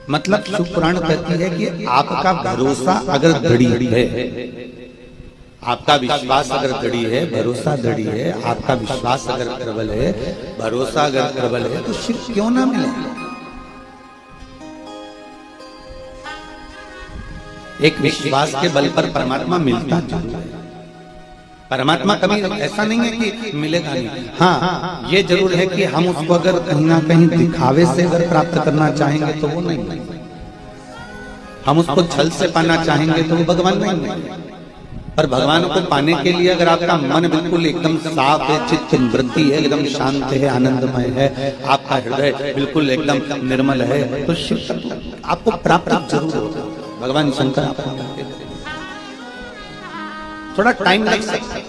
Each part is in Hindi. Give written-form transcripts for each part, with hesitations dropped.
मतलब शिव पुराण कहती है कि आपका भरोसा अगर दृढ़ है, आपका विश्वास अगर दृढ़ है, भरोसा दृढ़ है, आपका विश्वास अगर प्रबल है, भरोसा अगर प्रबल है, तो शिव क्यों ना मिले। एक विश्वास के बल पर परमात्मा मिलता जरूर है। परमात्मा कभी ऐसा नहीं है कि मिलेगा नहीं। हाँ, ये जरूर है कि हम उसको अगर कहीं ना कहीं दिखावे से अगर प्राप्त करना चाहेंगे तो वो नहीं, हम उसको छल से पाना चाहेंगे तो वो भगवान नहीं। पर भगवान को पाने के लिए अगर आपका मन बिल्कुल एकदम साफ है, चित्त वृत्ति है, एकदम शांत है, आनंदमय है, आपका हृदय बिल्कुल एकदम निर्मल है, तो शिव आपको प्राप्त जरूर होगा। भगवान शंकर आपको थोड़ा टाइम लग सकता है,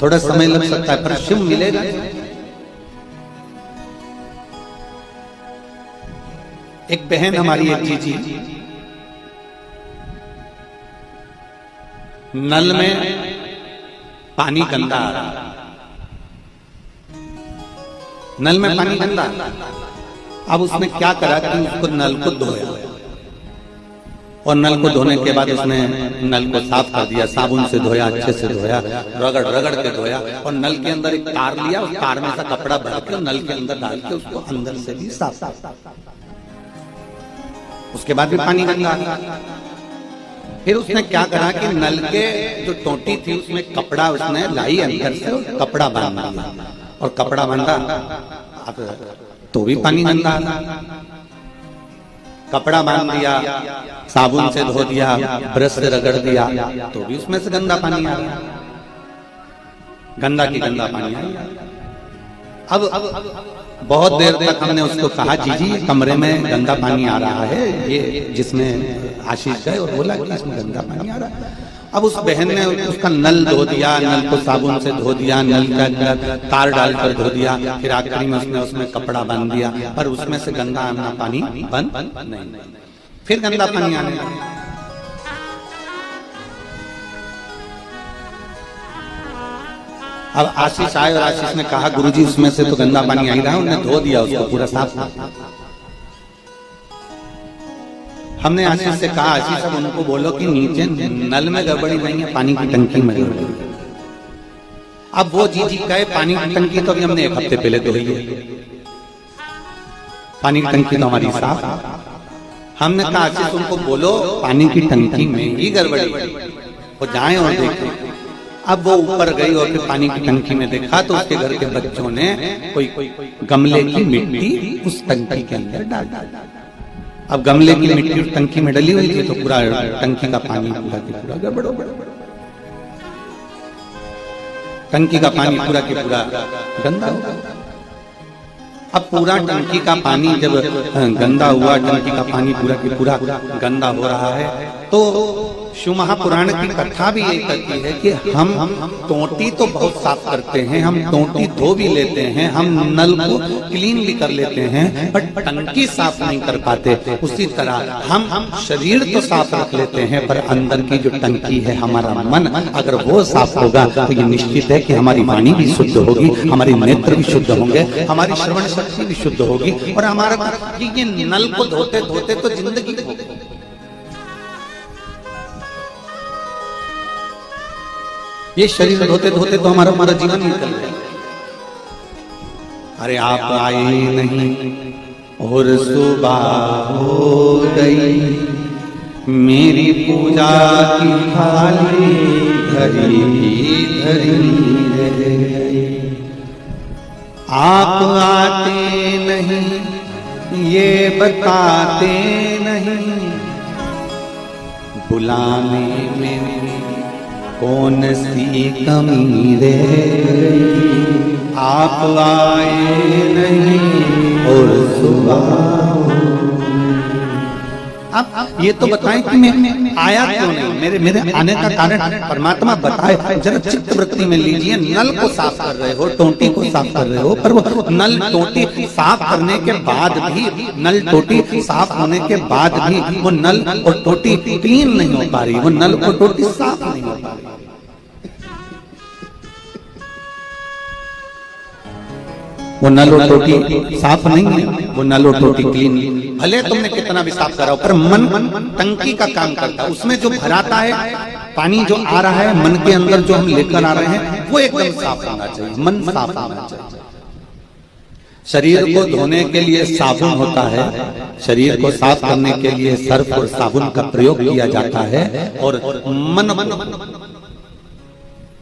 थोड़ा समय लग सकता है, पर शिव मिलेगा। एक बहन हमारी एक जीजी नल में पानी गंदा आ रहा, नल में पानी गंदा। अब उसने क्या करा कि उसको नल को धोया, और नल को धोने के बाद उसने नल को साफ कर दिया, साबुन से धोया, अच्छे से धोया, रगड़ रगड़ के धोया, और नल के अंदर एक तार लिया, उस तार में से कपड़ा भर के नल के अंदर डाल के उसको अंदर से भी साफ। उसके बाद भी पानी गंदा। फिर उसने क्या करा कि नल के जो टोटी थी उसमें कपड़ा उसने लाई अंदर से, कपड़ा बांध दिया, और कपड़ा बांधा तो भी पानी गंदा। कपड़ा बांध दिया, साबुन से धो दिया, ब्रश से रगड़ दिया, तो भी उसमें से गंदा पानी आ रहा, गंदा की गंदा पानी आ रहा। अब बहुत देर तक हमने उसको कहा, जीजी कमरे में गंदा पानी आ रहा है, ये जिसमें आशीष गए और बोला कि इसमें गंदा पानी आ रहा है। अब उस बहन ने उसका नल धो दिया, नल को साबुन से धो दिया, नल का तार डालकर धो दिया, फिर आखिरी में उसने उसमें कपड़ा बांध दिया, पर उसमें से गंदा आना पानी बंद नहीं, फिर गंदा पानी आने लगा। अब आशीष आए और आशीष ने कहा, गुरुजी उसमें से तो गंदा पानी आ ही रहा है, उन्होंने धो दिया उसको पूरा साफ। हमने आशीष से कहा, आशीष अब उनको बोलो कि नीचे नल में गड़बड़ी नहीं है, पानी की टंकी में गड़बड़ी। अब वो जी कहे पानी की टंकी तो अभी हमने एक हफ्ते पहले धोई है, पानी की टंकी तो हमारी साफ। हमने कहा आशीष उनको बोलो पानी की टंकी में ही गड़बड़ी, वो जाए और देखें। अब वो ऊपर गई और फिर पानी की टंकी में देखा तो उसके घर के बच्चों ने कोई गमले की मिट्टी उस टंकी के अंदर डाल दिया। अब गमले की मिट्टी उस टंकी में डली हुई थी तो पूरा टंकी का पानी पूरा गड़बड़ हो गया, टंकी का पानी पूरा के पूरा गंदा हो गया। अब पूरा टंकी का पानी जब गंदा हुआ, टंकी का पानी पूरा के पूरा गंदा हो रहा है, तो शिव महापुराण की कथा भी ये कहती है कि हम टोटी तो बहुत साफ करते हैं, हम टोटी धो भी लेते हैं, हम नल को क्लीन भी कर लेते हैं, बट टंकी साफ नहीं कर पाते। उसी तरह हम शरीर तो साफ रख लेते हैं, पर अंदर की जो टंकी है हमारा मन, अगर वो साफ होगा तो ये निश्चित है कि हमारी वाणी भी शुद्ध होगी, हमारे नेत्र भी शुद्ध होंगे, हमारी श्रवण शक्ति भी शुद्ध होगी, और हमारा ये नल को धोते धोते तो जिंदगी ये शरीर धोते धोते तो हमारा जीवन निकल गया। अरे आप आए नहीं और सुबह हो गई, मेरी पूजा की थाली धरी रह गई। आप आते नहीं ये बताते नहीं, बुलाने में कौन सी कमी रह गई। आप आए नहीं और सुबह। अब ये तो बताएं कि मैं आया क्यों नहीं, मेरे आने का कारण परमात्मा बताए। जरा चित्त वृत्ति में लीजिए, नल को साफ कर रहे हो, टोटी को साफ कर रहे हो, पर वो नल टोटी साफ करने के बाद भी, नल टोटी साफ होने के बाद भी वो नल और टोटी क्लीन नहीं हो पा रही, वो नल और टोटी साफ नहीं हो पा रही। वो नल और टोटी साफ नहीं है, वो नल और टोटी क्लीन। भले तुमने कितना भी साफ करा हो, पर मन टंकी का काम करता है। उसमें जो भराता है पानी, जो आ रहा है मन के अंदर, जो हम लेकर आ रहे हैं, वो एकदम साफ होना चाहिए, मन साफ होना चाहिए। शरीर को धोने के लिए साबुन होता है, शरीर को साफ करने के लिए सर्फ और साबुन का प्रयोग किया जाता है, और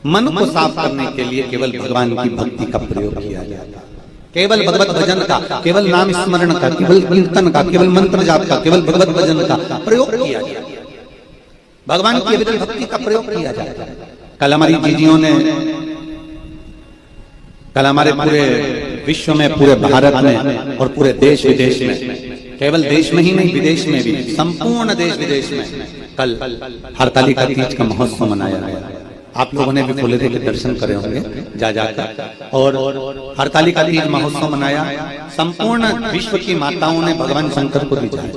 मन को साफ करने के लिए केवल भगवान की भक्ति का प्रयोग किया जाता है। केवल भगवत भजन का, केवल नाम स्मरण का, केवल कीर्तन का, केवल मंत्र जाप का, केवल भगवत भजन का प्रयोग किया जाता है। भगवान की भक्ति का प्रयोग किया जाता है। कल हमारी जीजियों ने, कल हमारे पूरे विश्व में, पूरे भारत में और पूरे देश विदेश में, केवल देश में ही नहीं विदेश में भी, संपूर्ण देश विदेश में कल हरतालिका तीज का महोत्सव मनाया गया। आप लोगों ने भी फुलेरे के दर्शन करे होंगे जा जाकर, और हरतालिका तीज महोत्सव मनाया। संपूर्ण विश्व की माताओं ने भगवान शंकर को दी जाए,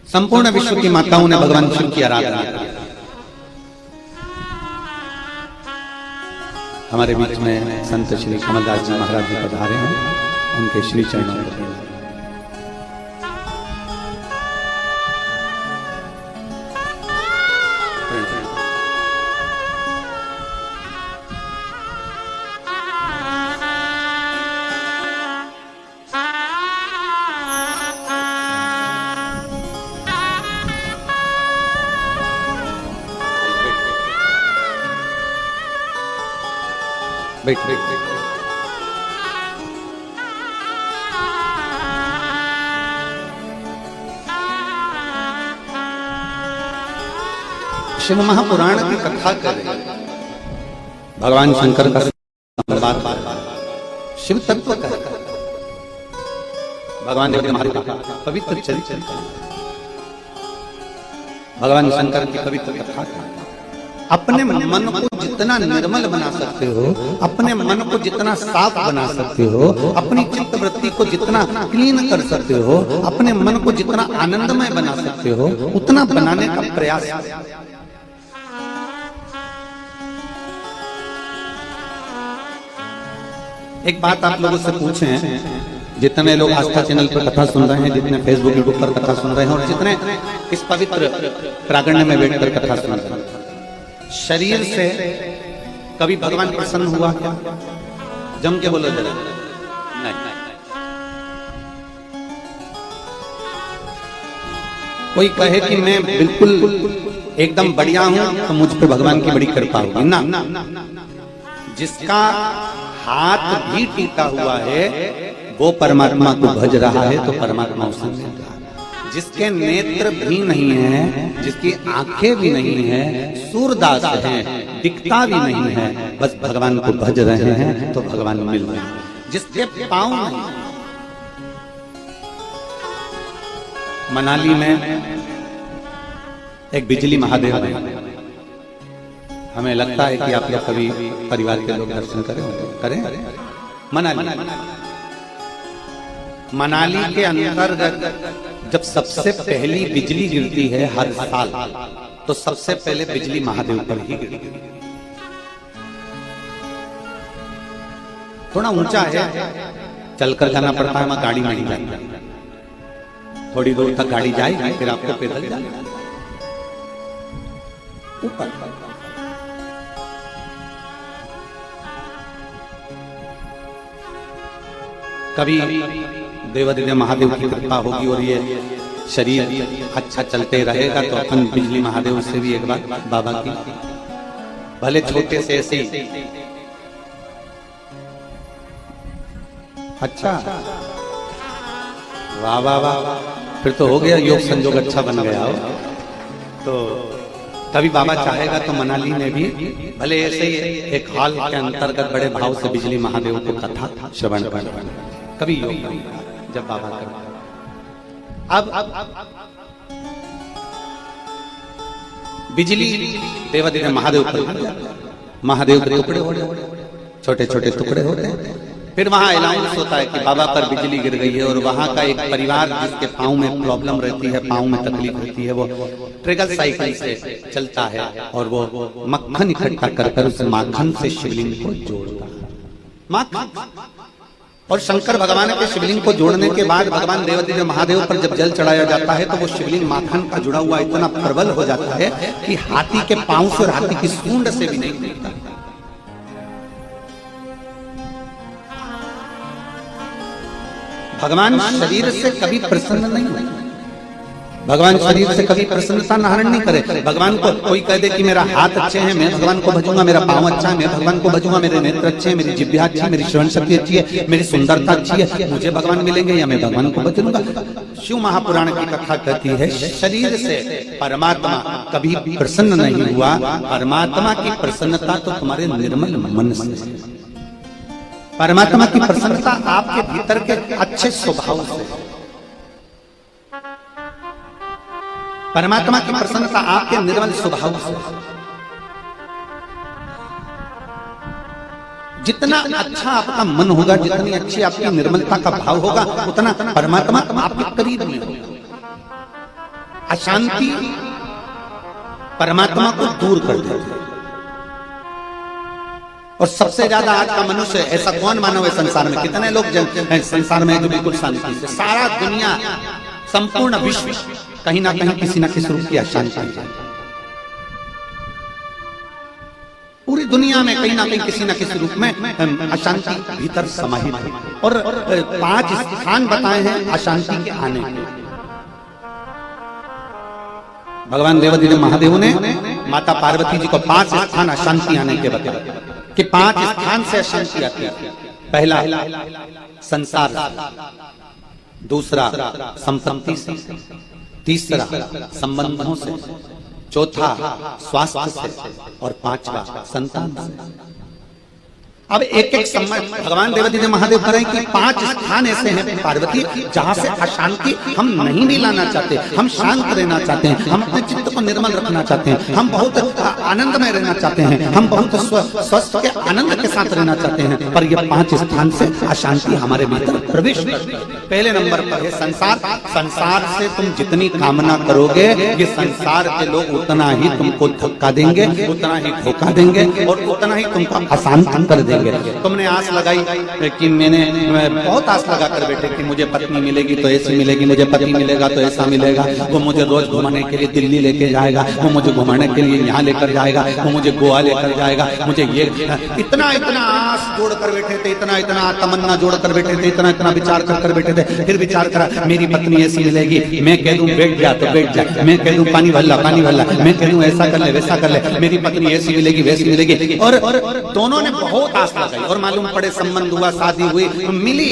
संपूर्ण विश्व की माताओं ने भगवान शिव की आराधना की। हमारे बीच में संत श्री कमलदास जी महाराज जी पधारे हैं, उनके श्री चरणों में बैठ बैठ। शिव महापुराण की कथा करें, भगवान शंकर का शिव तत्व का, भगवान महादेव का पवित्र चरित्र, भगवान शंकर की पवित्र कथा। अपने मन को जितना निर्मल बना सकते हो, अपने मन को जितना साफ बना सकते हो, अपनी चित्त वृत्ति को जितना क्लीन कर सकते हो, अपने मन को जितना आनंदमय बना सकते हो, उतना बनाने का प्रयास। एक बात आप लोगों से पूछें, जितने लोग आस्था चैनल पर कथा सुन रहे हैं, जितने फेसबुक यूट्यूब पर कथा सुन रहे हैं, और जितने इस पवित्र प्रांगण में बैठकर कथा सुन रहे हैं, शरीर से कभी भगवान प्रसन्न हुआ क्या? जम के बोलो जरा। नहीं। कोई कहे कि मैं बिल्कुल एकदम बढ़िया हूं तो मुझ पर भगवान की बड़ी कृपा होगी ना। जिसका हाथ भी टूटा हुआ है वो परमात्मा को भज रहा है तो परमात्मा उसे मिल रहा है। जिसके नेत्र भी नहीं है, जिसकी आंखें भी नहीं है, सूरदास है, दिखता भी नहीं है, बस भगवान को भज रहे हैं तो भगवान मिल रहे हैं। जिसके पांव नहीं, मनाली में एक बिजली महादेव है, हमें लगता है कि आप लोग कभी परिवार के लोग दर्शन करें। मनाली के अंतर्गत जब सबसे पहली बिजली गिरती है हर साल, तो सबसे पहले बिजली महादेव पर ही गिरती है। थोड़ा ऊंचा है, चलकर जाना पड़ता है, वहां गाड़ी नहीं जाती। थोड़ी दूर तक गाड़ी जाएगी, फिर आपको पैदल जाना ऊपर। कभी देवादिदेव महादेव की कृपा होगी और ये शरीर अच्छा चलते रहेगा तो अपन बिजली महादेव से भी एक बार बाबा की, भले छोटे से ऐसे ही। अच्छा, वाह वाह वाह, फिर तो हो गया, योग संयोग अच्छा बन गया हो। तो तभी बाबा चाहेगा तो मनाली में भी भले ऐसे ही एक हॉल के अंतर्गत बड़े भाव से बिजली महादेव को कथा श्रवण कर, कभी योग जब बाबा करता। अब बिजली देवादिदेव महादेव पर, महादेव के टुकड़े होते, छोटे छोटे टुकड़े होते हैं, फिर वहां अनाउंस होता है कि बाबा पर बिजली गिर गई है, और वहां का एक परिवार जिसके पाँव में प्रॉब्लम रहती है, पाँव में तकलीफ रहती है, वो ट्रिगर साइकिल से चलता है और वो मक्खन इकट्ठा कर उस माखन से शिवलिंग को जोड़ता है। माखन। और शंकर भगवान के शिवलिंग को जोड़ने के बाद भगवान देवादिदेव महादेव पर जब जल चढ़ाया जाता है तो वो शिवलिंग माखन का जुड़ा हुआ इतना प्रबल हो जाता है कि हाथी के पांव से और हाथी की सूंड से भी नहीं मिलता। भगवान शरीर से कभी प्रसन्न नहीं हुए, भगवान शरीर से कभी प्रसन्नता धारण नहीं करे। भगवान को कोई कह दे कि मेरा हाथ अच्छे हैं, मैं भगवान को भजूंगा, मेरा पांव अच्छा है, मैं भगवान को भजूंगा, मेरे नेत्र अच्छे हैं, मेरी जिह्वा अच्छी है, मेरी श्रवण शक्ति अच्छी है, मेरी सुंदरता अच्छी है, मुझे भगवान मिलेंगे या मैं भगवान को भजूंगा। शिव महापुराण की कथा कहती है शरीर से परमात्मा कभी प्रसन्न नहीं हुआ, परमात्मा की प्रसन्नता तो तुम्हारे निर्मल मन से, परमात्मा की प्रसन्नता आपके भीतर के अच्छे स्वभाव से, परमात्मा की प्रसन्नता आपके निर्मल स्वभाव से। जितना अच्छा आपका मन होगा, जितनी अच्छी आपकी निर्मलता का भाव होगा, उतना परमात्मा आपके करीब में होगा। अशांति परमात्मा को दूर कर देती है। और सबसे ज्यादा आज का मनुष्य ऐसा कौन मानव है संसार में? कितने लोग संसार में जो बिल्कुल शांति से, सारा दुनिया संपूर्ण विश्व कहीं ना कहीं किसी न किसी रूप की अशांति है। पूरी दुनिया में कहीं ना कहीं किसी न किसी रूप में अशांति भीतर समाहित है। और 5 स्थान बताए हैं अशांति के आने के। भगवान देवादिदेव महादेव ने माता पार्वती जी को 5 स्थान अशांति आने के बताए कि 5 स्थान से अशांति आती है। पहला संसार, दूसरा संपत्ति से, तीसरा संबंधों से, चौथा स्वास्थ्य से और 5वां संतान से। अब एक एक समय भगवान देवादिदेव महादेव कह रहे हैं कि 5 स्थान ऐसे हैं पार्वती जहां से अशांति हम नहीं भी लाना चाहते, हम शांत रहना चाहते हैं, हम अपने चित्त को निर्मल रखना चाहते हैं, हम बहुत आनंदमय रहना चाहते हैं, हम बहुत स्वस्थ के आनंद के साथ रहना चाहते हैं, पर ये 5 स्थान से अशांति हमारे भीतर प्रवेश करती है। पहले नंबर पर है संसार। संसार से तुम जितनी कामना करोगे, ये संसार के लोग उतना ही तुमको धक्का देंगे, उतना ही धोखा देंगे और उतना ही तुमको अशांत कर देंगे। तुमने आस लगाई कि मैंने बहुत आस लगा कर बैठे कि मुझे पत्नी मिलेगी तो ऐसी मिलेगी, मुझे पति मिलेगा तो ऐसा मिलेगा, वो मुझे रोज घुमाने के लिए दिल्ली लेके जाएगा, वो मुझे घुमाने के लिए यहाँ लेकर जाएगा, वो मुझे गोवा लेकर जाएगा, मुझे ये इतना इतना आस जोड़ कर बैठे थे, इतना इतना तमन्ना जोड़ कर बैठे थे, इतना इतना विचार कर बैठे थे। फिर विचार करा मेरी पत्नी ऐसी मिलेगी, मैं कह दूं बैठ जा तो बैठ जा, मैं कह दूं पानी भल्ला, मैं कह दूं ऐसा कर ले वैसा कर ले, मेरी पत्नी ऐसी मिलेगी वैसी मिलेगी। और दोनों ने बहुत आस लगाई और मालूम पड़े संबंध हुआ, शादी हुई, मिली।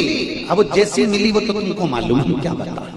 अब जैसी मिली वो तो तुमको मालूम है क्या बता।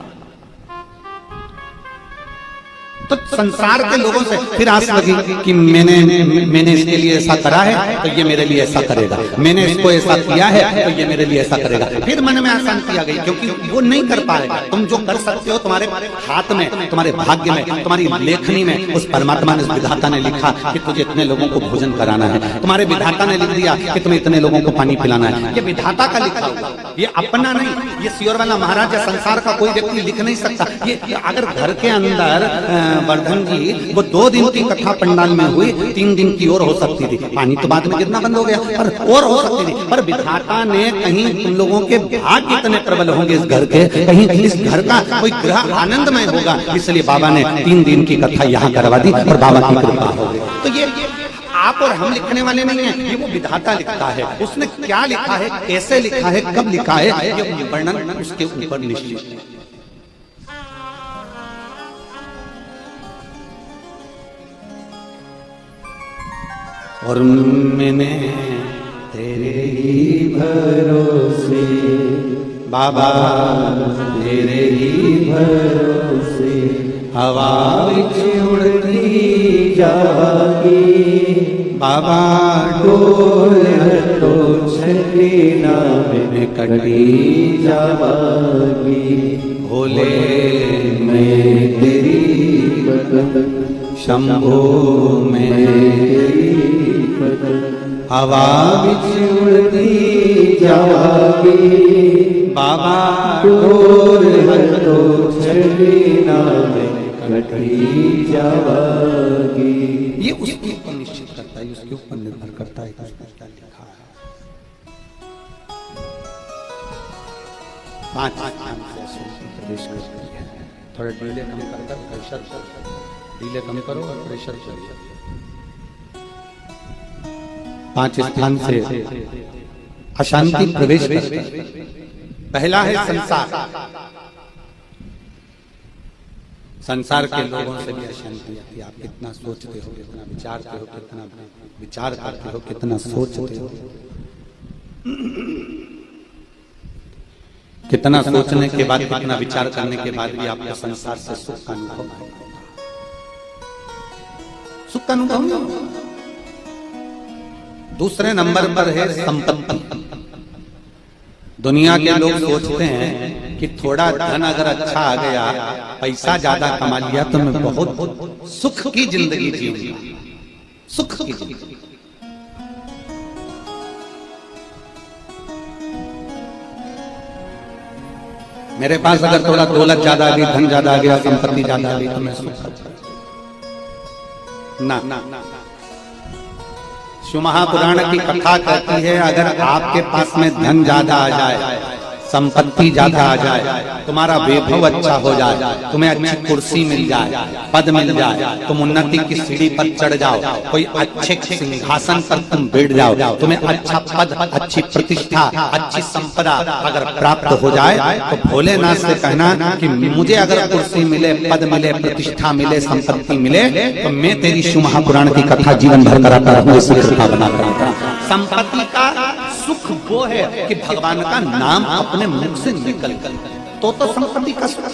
तो संसार के लोगों से फिर आस लगी कि मैंने इसके लिए ऐसा करा है तो ये मेरे लिए ऐसा करेगा, मैंने इसको ऐसा किया है तो ये मेरे लिए ऐसा करेगा। फिर मन में अशांति आ गई क्योंकि वो नहीं कर पाएगा। तुम जो कर सकते हो तुम्हारे हाथ में, तुम्हारे भाग्य में, तुम्हारी लेखनी में उस परमात्मा ने, विधाता ने लिखा कि तुझे इतने लोगों को भोजन कराना है, तुम्हारे विधाता ने लिख दिया कि तुम्हें इतने लोगों को पानी पिलाना है। ये विधाता का लिखा होगा, ये अपना नहीं। ये सियोर वाला महाराज या संसार का कोई व्यक्ति लिख नहीं सकता। ये अगर घर के अंदर वर्धन जी वो 2 दिन की कथा पंडाल में हुई, 3 दिन की और हो सकती थी, पानी तो बाद में गिरना बंद हो गया, पर और हो सकती थी। पर विधाता ने कहीं तुम लोगों के भाग्य इतने प्रबल होंगे इस घर के, कहीं इस घर का कोई ग्रह आनंदमय होगा, इसलिए बाबा ने 3 दिन की कथा यहाँ करवा दी और बाबा की कृपा हो गई। तो ये आप और हम लिखने वाले नहीं है, ये वो विधाता लिखता है। उसने क्या लिखा है, कैसे लिखा है, कब लिखा है, ये वर्णन उसके ऊपर निश्चित है। और मैंने तेरे ही भरोसे बाबा, तेरे ही भरोसे हवा विच उड़ती जागी बाबा, डोल तो छली ना में कटी जावागी। भोले मैं तेरी बदन, शंभो मैं तेरी बदन, हवा बिच उड़ती जावागी बाबा डोर हटो छड़ी नाम कटी जावागी। ये उसके ऊपर निश्चित करता है, उसके ऊपर निर्भर करता है कि उसने क्या लिखा है। 5 प्रवेश करती है। थोड़ा डीले कम कर, प्रेशर डीले कम करो और प्रेशर करो। 5 स्थान से अशांति प्रवेश करती है। पहला है संसार। संसार के लोगों से भी अशांति आती है। आप कितना सोचते हो, कितना विचारते हो, कितना विचार करते हो, कितना सोचते हो, कितना सोचने के बाद, कितना विचार करने के बाद भी आपको संसार से सुख का अनुभव नहीं होता। सुख का अनुभव नहीं होता। दूसरे नंबर पर है संपत्ति। दुनिया के लोग सोचते हैं कि थोड़ा धन अगर अच्छा आ गया, पैसा ज्यादा कमा लिया तो मैं बहुत सुख की जिंदगी जीऊंगा, सुख की जिंदगी। मेरे पास अगर थोड़ा दौलत ज्यादा आ गई, धन ज्यादा आ गया, संपत्ति ज्यादा आ गई तो मैं सुख ना। शिव महापुराण की कथा कहती है अगर आपके पास में धन ज्यादा आ जाए, संपत्ति ज्यादा आ जाए, तुम्हारा वैभव अच्छा हो जाए, तुम्हें अच्छी कुर्सी मिल जाए, पद मिल जाए, तुम उन्नति की सीढ़ी पर चढ़ जाओ, कोई अच्छे सिंहासन पर तुम बैठ जाओ, तुम्हें अच्छा पद, अच्छी प्रतिष्ठा, अच्छी संपदा अगर प्राप्त हो जाए तो भोलेनाथ से कहना कि मुझे अगर कुर्सी मिले, पद मिले, प्रतिष्ठा मिले, संपत्ति मिले तो मैं तेरी शिव महापुराण की कथा जीवन भर कराता रहूंगा, इसी कृपा बना कर। संपत्ति का सुख वो है कि भगवान का नाम अपने मुख से निकल तो संपत्ति का सुख।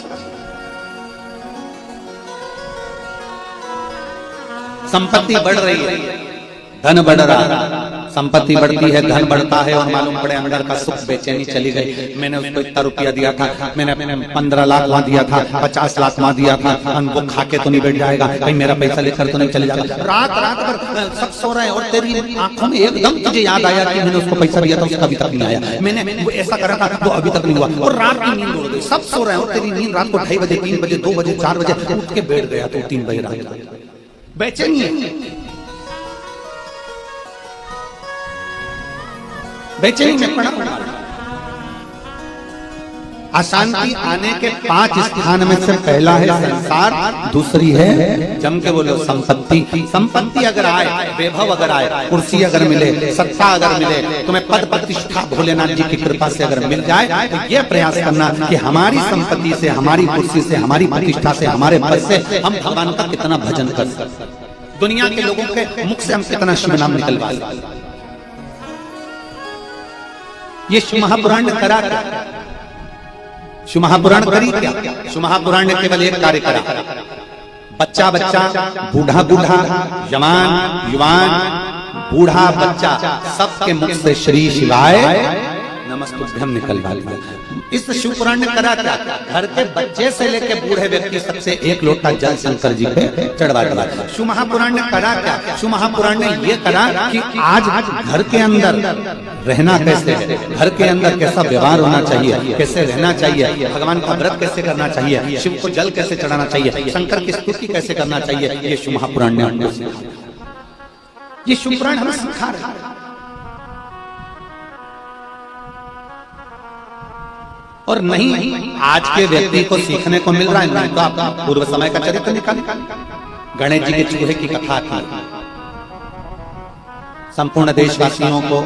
संपत्ति बढ़ रही है, धन बढ़ रहा है, संपत्ति बढ़ती है, धन बढ़ता है और मालूम पड़े अंदर का सुख बेचैनी चली गई। मैंने उसको इतना रुपया दिया था, मैंने 15 लाख वहां दिया था, 50 लाख वहां दिया था, वो खा के तो नहीं बैठ जाएगा, कहीं मेरा पैसा लेकर तो नहीं चले जाएगा। रात रात भर सब सो रहे हैं और तेरी आंखों में एकदम तुझे याद आया कि मैंने उसको पैसा दिया था, उसका अभी तक नहीं आया, मैंने वो ऐसा करा था, वो अभी तक नहीं हुआ, और रात की नींद उड़ गई। सब सो रहे हैं और तेरी नींद रात को 2:30 बजे, 3 बजे, 2 बजे, 4 बजे उठ के बैठ गया तो 3 बजे रात बेचैनी है। बेचैनी में पड़ा। अशांति आने के 5 स्थान में से पहला है संसार, दूसरी है जम के बोलो संपत्ति। संपत्ति अगर आए, वैभव अगर आए, कुर्सी अगर मिले, सत्ता अगर मिले, तुम्हें पद प्रतिष्ठा भोलेनाथ जी की कृपा से अगर मिल जाए तो यह प्रयास करना कि हमारी संपत्ति से, हमारी कुर्सी से, हमारी प्रतिष्ठा से, हमारे पद से हम भगवान का कितना भजन कर सकते, दुनिया के लोगों के मुख से हम कितना शिव नाम निकलवा सकते। ये शिव महापुराण ने करा क्या? शिव महापुराण करी क्या? शिव महापुराण ने केवल एक कार्य करा, बच्चा बच्चा, बूढ़ा बूढ़ा, जवान युवान, बूढ़ा बच्चा, सबके मुख से श्री शिवाय नमस्तुभ्यम निकलवा दिया। इस शिव पुराण ने करा क्या? घर के बच्चे से लेके बूढ़े व्यक्ति सबसे 1 लोटा जल शंकर जी पे चढ़वा दिया। शिव महापुराण ने करा क्या? शिव महापुराण ने ये करा कि आज घर के अंदर रहना कैसे है, घर के अंदर कैसा व्यवहार होना चाहिए, कैसे रहना चाहिए, भगवान का व्रत कैसे करना चाहिए, शिव को जल कैसे चढ़ाना चाहिए, शंकर की स्तुति कैसे करना चाहिए, ये शिव महापुराण ने हमको सिखाया। ये शिव पुराण हमें सिखा रहा है। और नहीं आज के व्यक्ति को सीखने को मिल रहा है, नहीं तो आप पूर्व समय का चरित्र निकाल। गणेश जी के चूहे की कथा थी। संपूर्ण देशवासियों को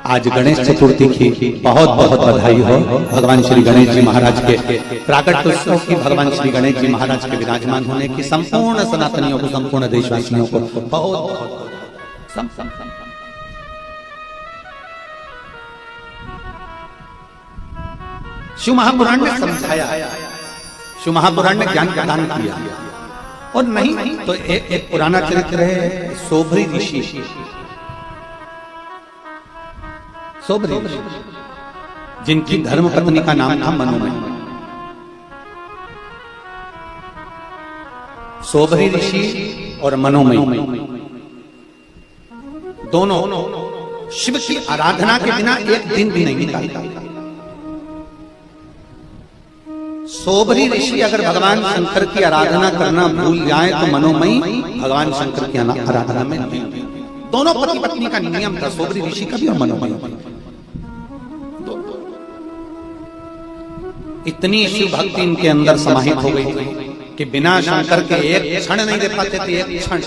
आज गणेश चतुर्थी की बहुत बहुत बधाई हो। भगवान श्री गणेश जी महाराज के प्राकट उत्सव की, भगवान श्री गणेश जी महाराज के विराजमान होने की संपूर्ण सनातनियों को, संपूर्ण देशवासियों को बहुत बहुत। शिव महापुराण ने समझाया, शिव महापुराण ने ज्ञान प्रदान किया। और नहीं तो एक पुराना चरित्र है सोभरी ऋषि। सोभरी ऋषि जिनकी धर्म पत्नी का नाम था मनोमयी। सोभरी ऋषि और मनोमयी दोनों शिव की आराधना के बिना एक दिन भी नहीं निकालता। सोबरी ऋषि अगर भगवान शंकर की आराधना करना भूल जाए तो मनोमयी भगवान शंकर की आराधना में नहीं। दोनों पति पत्नी का नियम था, सोबरी ऋषि का भी और मनोमयी का। इतनी शिव भक्ति इनके अंदर समाहित हो गई थी कि बिना शंकर के एक क्षण नहीं दे पाते थे। एक क्षण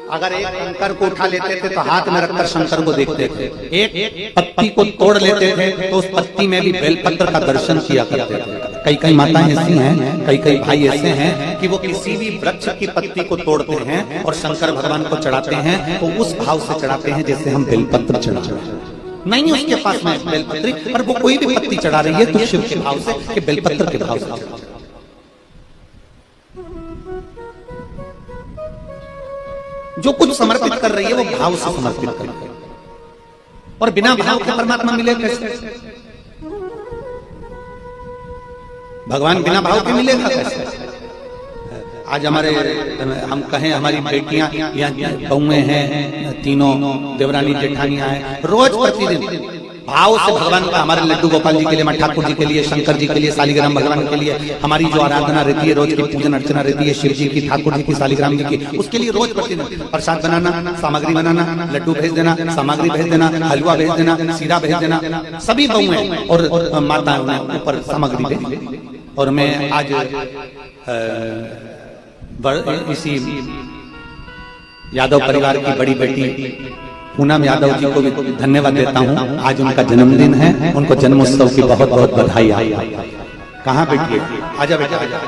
अगर एक कंकर को उठा लेते थे तो हाथ में रखकर शंकर को देखते थे। एक पत्ती को तोड़ लेते थे तो उस पत्ती में भी बेलपत्र का दर्शन किया करते थे। कई कई माताएं ऐसी हैं, कई कई भाई ऐसे हैं कि वो किसी भी वृक्ष की पत्ती को तोड़ते हैं और शंकर भगवान को चढ़ाते हैं तो उस भाव से चढ़ाते हैं जैसे हम बेलपत्र चढ़ाते हैं। नहीं उसके पास में बेलपत्री, पर वो कोई भी पत्ती चढ़ा रही है तो शिव के भाव से कि बेलपत्र के भाव से। जो कुछ समर्पित कर रही है वो भाव से समर्पित कर रही है, और बिना भाव के परमात्मा मिले कैसे? भगवान बिना भाव के मिलेगा कैसे? आज हमारे हम कहें हमारी बेटियां या बहुएं हैं, तीनों देवरानी जेठानियां हैं, रोज प्रतिदिन भाव से भगवान का, हमारे लड्डू गोपाल जी के लिए, मैं ठाकुर जी के लिए, शंकर जी के लिए, सालिग्राम भगवान के लिए हमारी जो आराधना रहती है, रोज की पूजन अर्चना रहती है शिव जी की, ठाकुर जी की, सालिग्राम जी की, उसके लिए रोज प्रतिदिन प्रसाद बनाना, सामग्री बनाना, लड्डू भेज देना, सामग्री भेज देना, हलवा भेज देना, सीरा भेज देना, सभी बहुएं और माताएं ऊपर सामग्री भेज। और मैं आज इसी यादव परिवार की बड़ी बेटी पूनम यादव जी को भी धन्यवाद देता हूं। आज उनका जन्मदिन है, उनको जन्मोत्सव की बहुत बहुत बधाई। कहाँ बेटी? आजा बेटा आजा।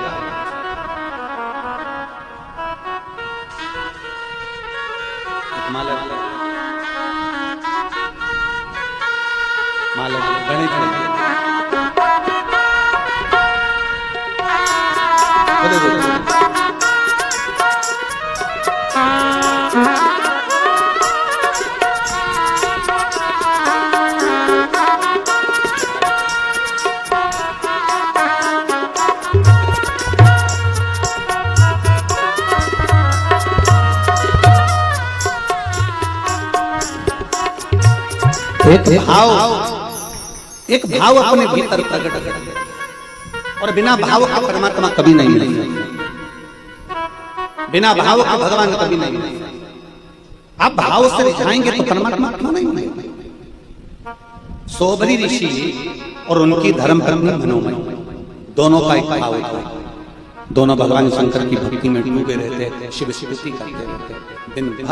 एक भाव अपने भीतर प्रकट कर, और बिना भाव का परमात्मा कभी नहीं मिलेगा। बिना भाव का भगवान कभी नहीं मिलेगा। आप भाव से रिझाएंगे तो परमात्मा क्यों नहीं मिलेगा? सोबरी ऋषि और उनकी धर्म पत्नी मनोमयी दोनों का एक भाव था। दोनों भगवान शंकर की भक्ति में डूबे रहते, शिव स्तुति करते रहते, दिन भर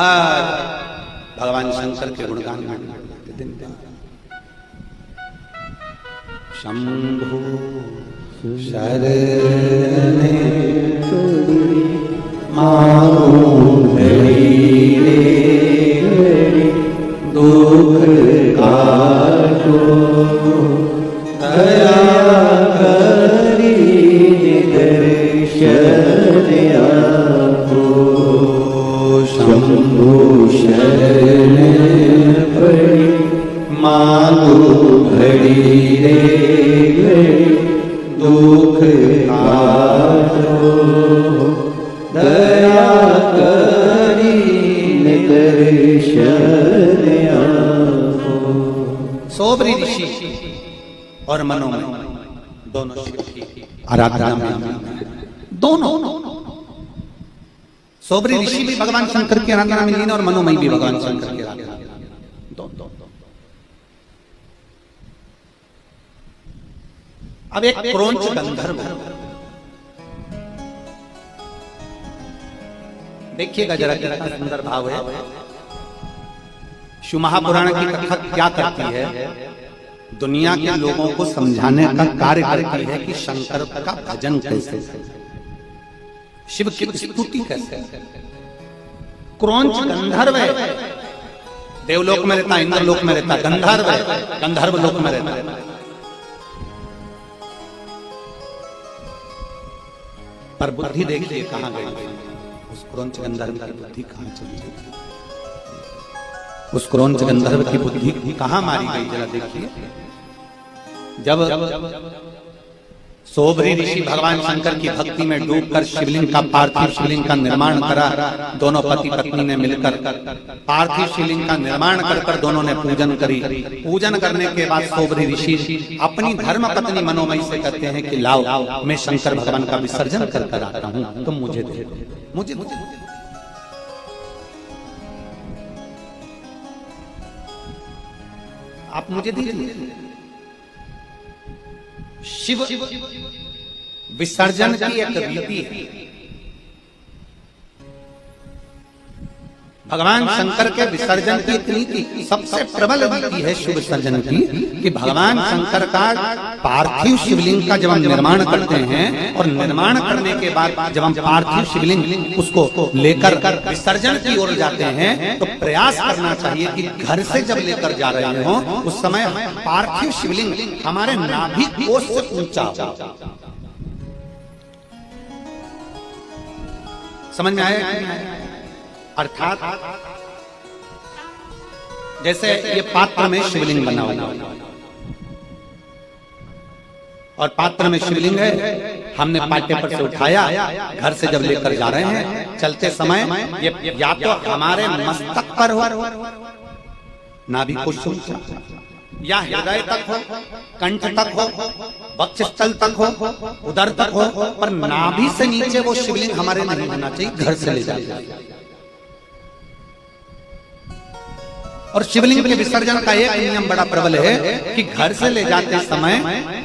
भगवान शंकर के गुणगान में दिन भर। शंभो शरणे दुख काटो दया करी दर्शन आपो। शंभो शरणे पड़ी मांगो घड़ी रे दुख काटो दया करी दर्शन आपो। सोबरी ऋषि और मनोमयी दोनों शिव की आराधना में, दोनों सोबरी ऋषि भी भगवान शंकर की आराधना में लीन और मनोमयी भी भगवान शंकर की आराधना में। अब एक क्रोंच गंधर्व, देखिएगा जरा कितना सुंदर भाव है। शिव महापुराण की कथा क्या करती है? दुनिया के लोगों को समझाने का कार्य करती है कि शंकर का भजन कैसे, शिव की स्तुति कैसे। क्रोंच गंधर्व है, देवलोक में रहता, इंद्रलोक में रहता, गंधर्व है, गंधर्व लोक में रहता है। पर बुद्धि देखिए कहां गई। उस क्रोंच गंधर्व की बुद्धि कहां चली गई? उस क्रोंच गंधर्व की बुद्धि कहां मारी गई? जरा देखिए। जब सोबरी ऋषि भगवान शंकर की भक्ति में डूबकर शिवलिंग का पार्थिव शिवलिंग का निर्माण करा। दोनों पति पत्नी ने मिलकर पार्थिव शिवलिंग का निर्माण कर दोनों ने पूजन करी। पूजन करने के बाद सोबरी ऋषि अपनी धर्म पत्नी मनोमयी से कहते हैं कि लाओ मैं शंकर भगवान का विसर्जन कर आता हूँ, तुम मुझे दे दो, मुझे आप मुझे दीजिए। शिव विसर्जन की एक रीति है। भगवान शंकर के विसर्जन की एक रीति सबसे प्रबल रीति है शिव विसर्जन की, कि भगवान शंकर का पार्थिव शिवलिंग का जब हम निर्माण करते हैं और निर्माण करने के बाद जब हम पार्थिव शिवलिंग उसको लेकर विसर्जन की ओर जाते हैं तो प्रयास करना चाहिए कि घर से जब लेकर जा रहे हो उस समय पार्थिव शिवलिंग हमारे नाभि कोश से ऊंचा हो। समझ में आया? अर्थात जैसे ये पात्र में शिवलिंग बना हुआ और पात्र में शिवलिंग है, हमने पाटे पर से उठाया, घर से जब लेकर जा रहे हैं चलते समय ये या तो हमारे मस्तक पर हो, नाभि कोश से ऊंचा, या हृदय तक हो, कंठ तक हो, वक्षस्थल तक हो, उदर तक हो, पर नाभि से नीचे वो शिवलिंग हमारे नहीं होना चाहिए, घर से ले जाए। और शिवलिंग के विसर्जन का एक नियम बड़ा प्रबल है कि घर से ले जाते समय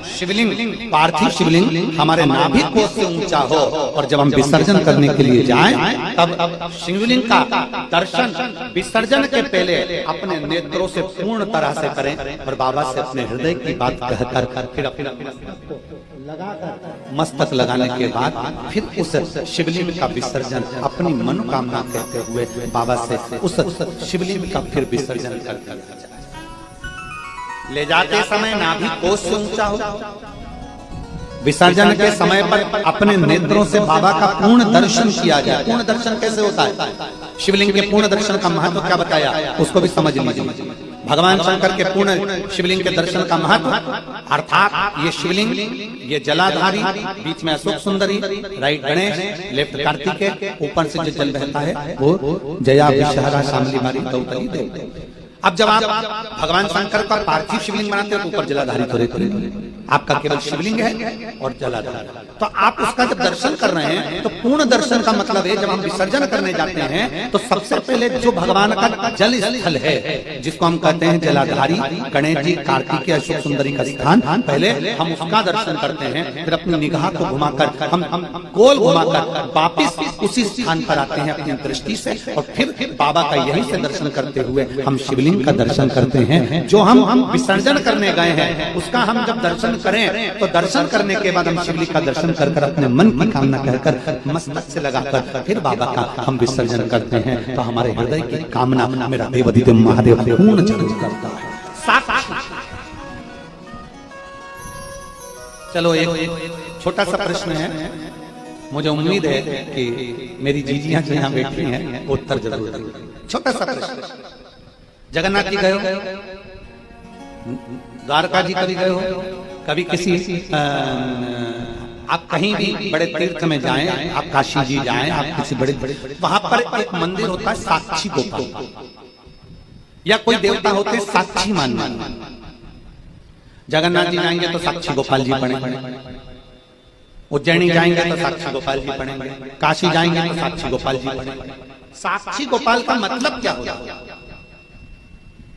शिवलिंग पार्थिव शिवलिंग हमारे नाभि कोश से ऊंचा हो और जब हम विसर्जन करने के लिए जाएं तब शिवलिंग का दर्शन विसर्जन के पहले अपने नेत्रों से पूर्ण तरह से करें और बाबा से अपने हृदय की बात कहकर फिर अपने मस्तक लगाने के बाद फिर उस शिवलिंग का विसर्जन अपनी मनोकामना कहते हुए बाबा से उस शिवलिंग का फिर विसर्जन कर ले जाते समय नाभि कोश से ऊंचा हो। विसर्जन के समय पर अपने नेत्रों से बाबा का पूर्ण दर्शन किया जाए। पूर्ण दर्शन कैसे होता है? शिवलिंग के पूर्ण दर्शन का महत्व क्या बताया उसको भी समझ लीजिए। भगवान शंकर के पूर्ण शिवलिंग के दर्शन का महत्व अर्थात ये शिवलिंग, ये जलाधारी, बीच में अशोक सुंदरी, राइट गणेश, लेफ्ट कार्तिकेय, ऊपर से जो जल बहता है वो जया विषहरा शामली मारी दौतली देव। अब जब आप भगवान शंकर का पार्थिव शिवलिंग बनाते हो तो ऊपर जलाधारी तो रहते हैं, आपका केवल शिवलिंग है और जलाधारी, तो आप उसका जब दर्शन कर रहे हैं तो पूर्ण दर्शन का मतलब है जब हम विसर्जन करने जाते हैं तो सबसे पहले जो भगवान का जल स्थल है जिसको हम कहते हैं जलाधारी, गणेश जी, कार्तिकेय, अशोक सुंदरी का स्थान, पहले हम उसका दर्शन करते हैं, फिर अपनी निगाह को घुमाकर हम गोल घुमाकर वापिस उसी स्थान पर आते हैं अपनी दृष्टि से और फिर बाबा का यहीं से दर्शन करते हुए हम शिवलिंग का दर्शन करते हैं। जो हम विसर्जन करने गए हैं उसका हम जब दर्शन करें तो दर्शन करने के बाद हम शिवलिंग का दर्शन कर अपने मन की कामना कहकर मस्तक से लगाकर फिर बाबा का हम विसर्जन करते हैं तो हमारे हृदय की कामना मेरा देवाधिदेव महादेव पूर्ण जरूर करता है। चलो एक छोटा सा प्रश्न है, मुझे उम्मीद है कि मेरी जीजियां जो यहाँ बैठी हैं उत्तर जरूर देंगी। छोटा सा प्रश्न, जगन्नाथ जी गए हो, द्वारका जी कभी गए हो, कभी किसी आप कहीं भी बड़े तीर्थ में जाएं, आप काशी जी जाएं, आप किसी बड़े वहां पर एक मंदिर होता है साक्षी गोपाल, या कोई देवता होते हैं साक्षी मानना। जगन्नाथ जी जाएंगे तो साक्षी गोपाल जी पढ़ेंगे, उज्जैनी जाएंगे तो साक्षी गोपाल जी पढ़ेंगे, काशी जाएंगे तो साक्षी गोपाल जी पढ़ेंगे। साक्षी गोपाल का मतलब क्या होता है?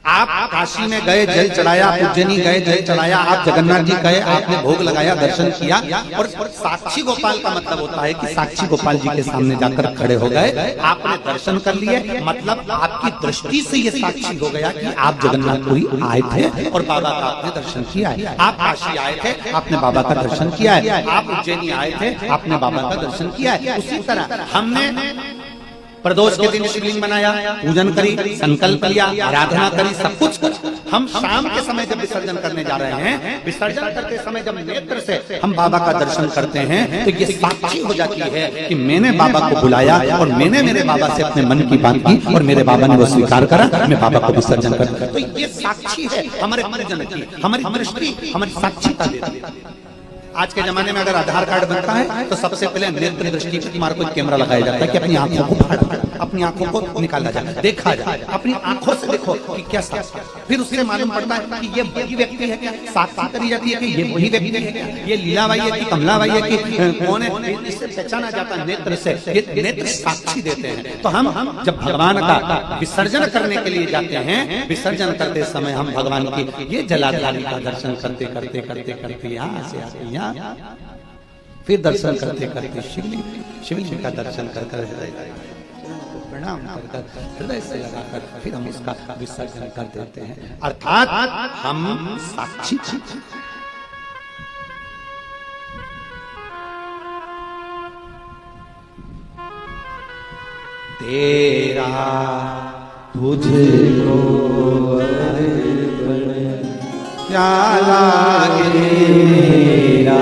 आप काशी में गए, जल चढ़ाया, उज्जैनी गए, जल चढ़ाया, आप जगन्नाथ जी गए, आपने भोग लगाया, दर्शन किया, और साक्षी गोपाल का मतलब होता है कि साक्षी गोपाल जी के सामने जाकर खड़े हो गए, आपने दर्शन कर लिए, मतलब आपकी दृष्टि से ये साक्षी हो गया कि आप जगन्नाथपुरी आए थे और बाबा का आपने दर्शन किया है। आप काशी आए थे, आपने बाबा का दर्शन किया है, आप उज्जैनी आए थे, आपने बाबा का दर्शन किया है। उसी तरह हमने प्रदोष के दिन शिवलिंग बनाया, पूजन करी, संकल्प लिया, आराधना करी, सब कुछ हम शाम के समय जब विसर्जन करने जा रहे हैं, विसर्जन करते समय जब नेत्र से हम बाबा का दर्शन करते हैं तो ये साक्षी हो जाती है कि मैंने बाबा को बुलाया और मैंने मेरे बाबा से अपने मन की बात की और मेरे बाबा ने वो स्वीकार करा, मैं बाबा को विसर्जन करता। तो ये साक्षी है हमारे पूजन की, हमारी दृष्टि हमारी साक्षीता देती है। आज के जमाने में अगर आधार कार्ड बनता है तो सबसे पहले नेत्र दृष्टि पर तुम्हारे को कैमरा लगाया जाता है कि अपनी आंखों को फाड़ा, अपनी आंखों को निकाला जाए, देखा जाए, अपनी आंखों से देखो कि क्या साफ, फिर उससे मालूम पड़ता है कि ये वही व्यक्ति है क्या, साक्षी करी जाती है कि ये वही व्यक्ति है क्या, ये लीलाबाई है कि कमलाबाई है कि कौन है, इससे पहचाना जाता है नेत्र से। ये नेत्र साक्षी देते हैं। तो हम जब भगवान का विसर्जन करने के लिए जाते हैं, विसर्जन करते समय हम भगवान की ये जलाधारी का दर्शन करते करते करते करते यहाँ से आते यहाँ, फिर दर्शन करते करते शिवलिंग का दर्शन कर कर प्रणाम कर हृदय से लगाकर फिर हम उसका विसर्जन कर देते हैं। अर्थात हम साक्षी तेरा तुझको क्या लागे मेरा,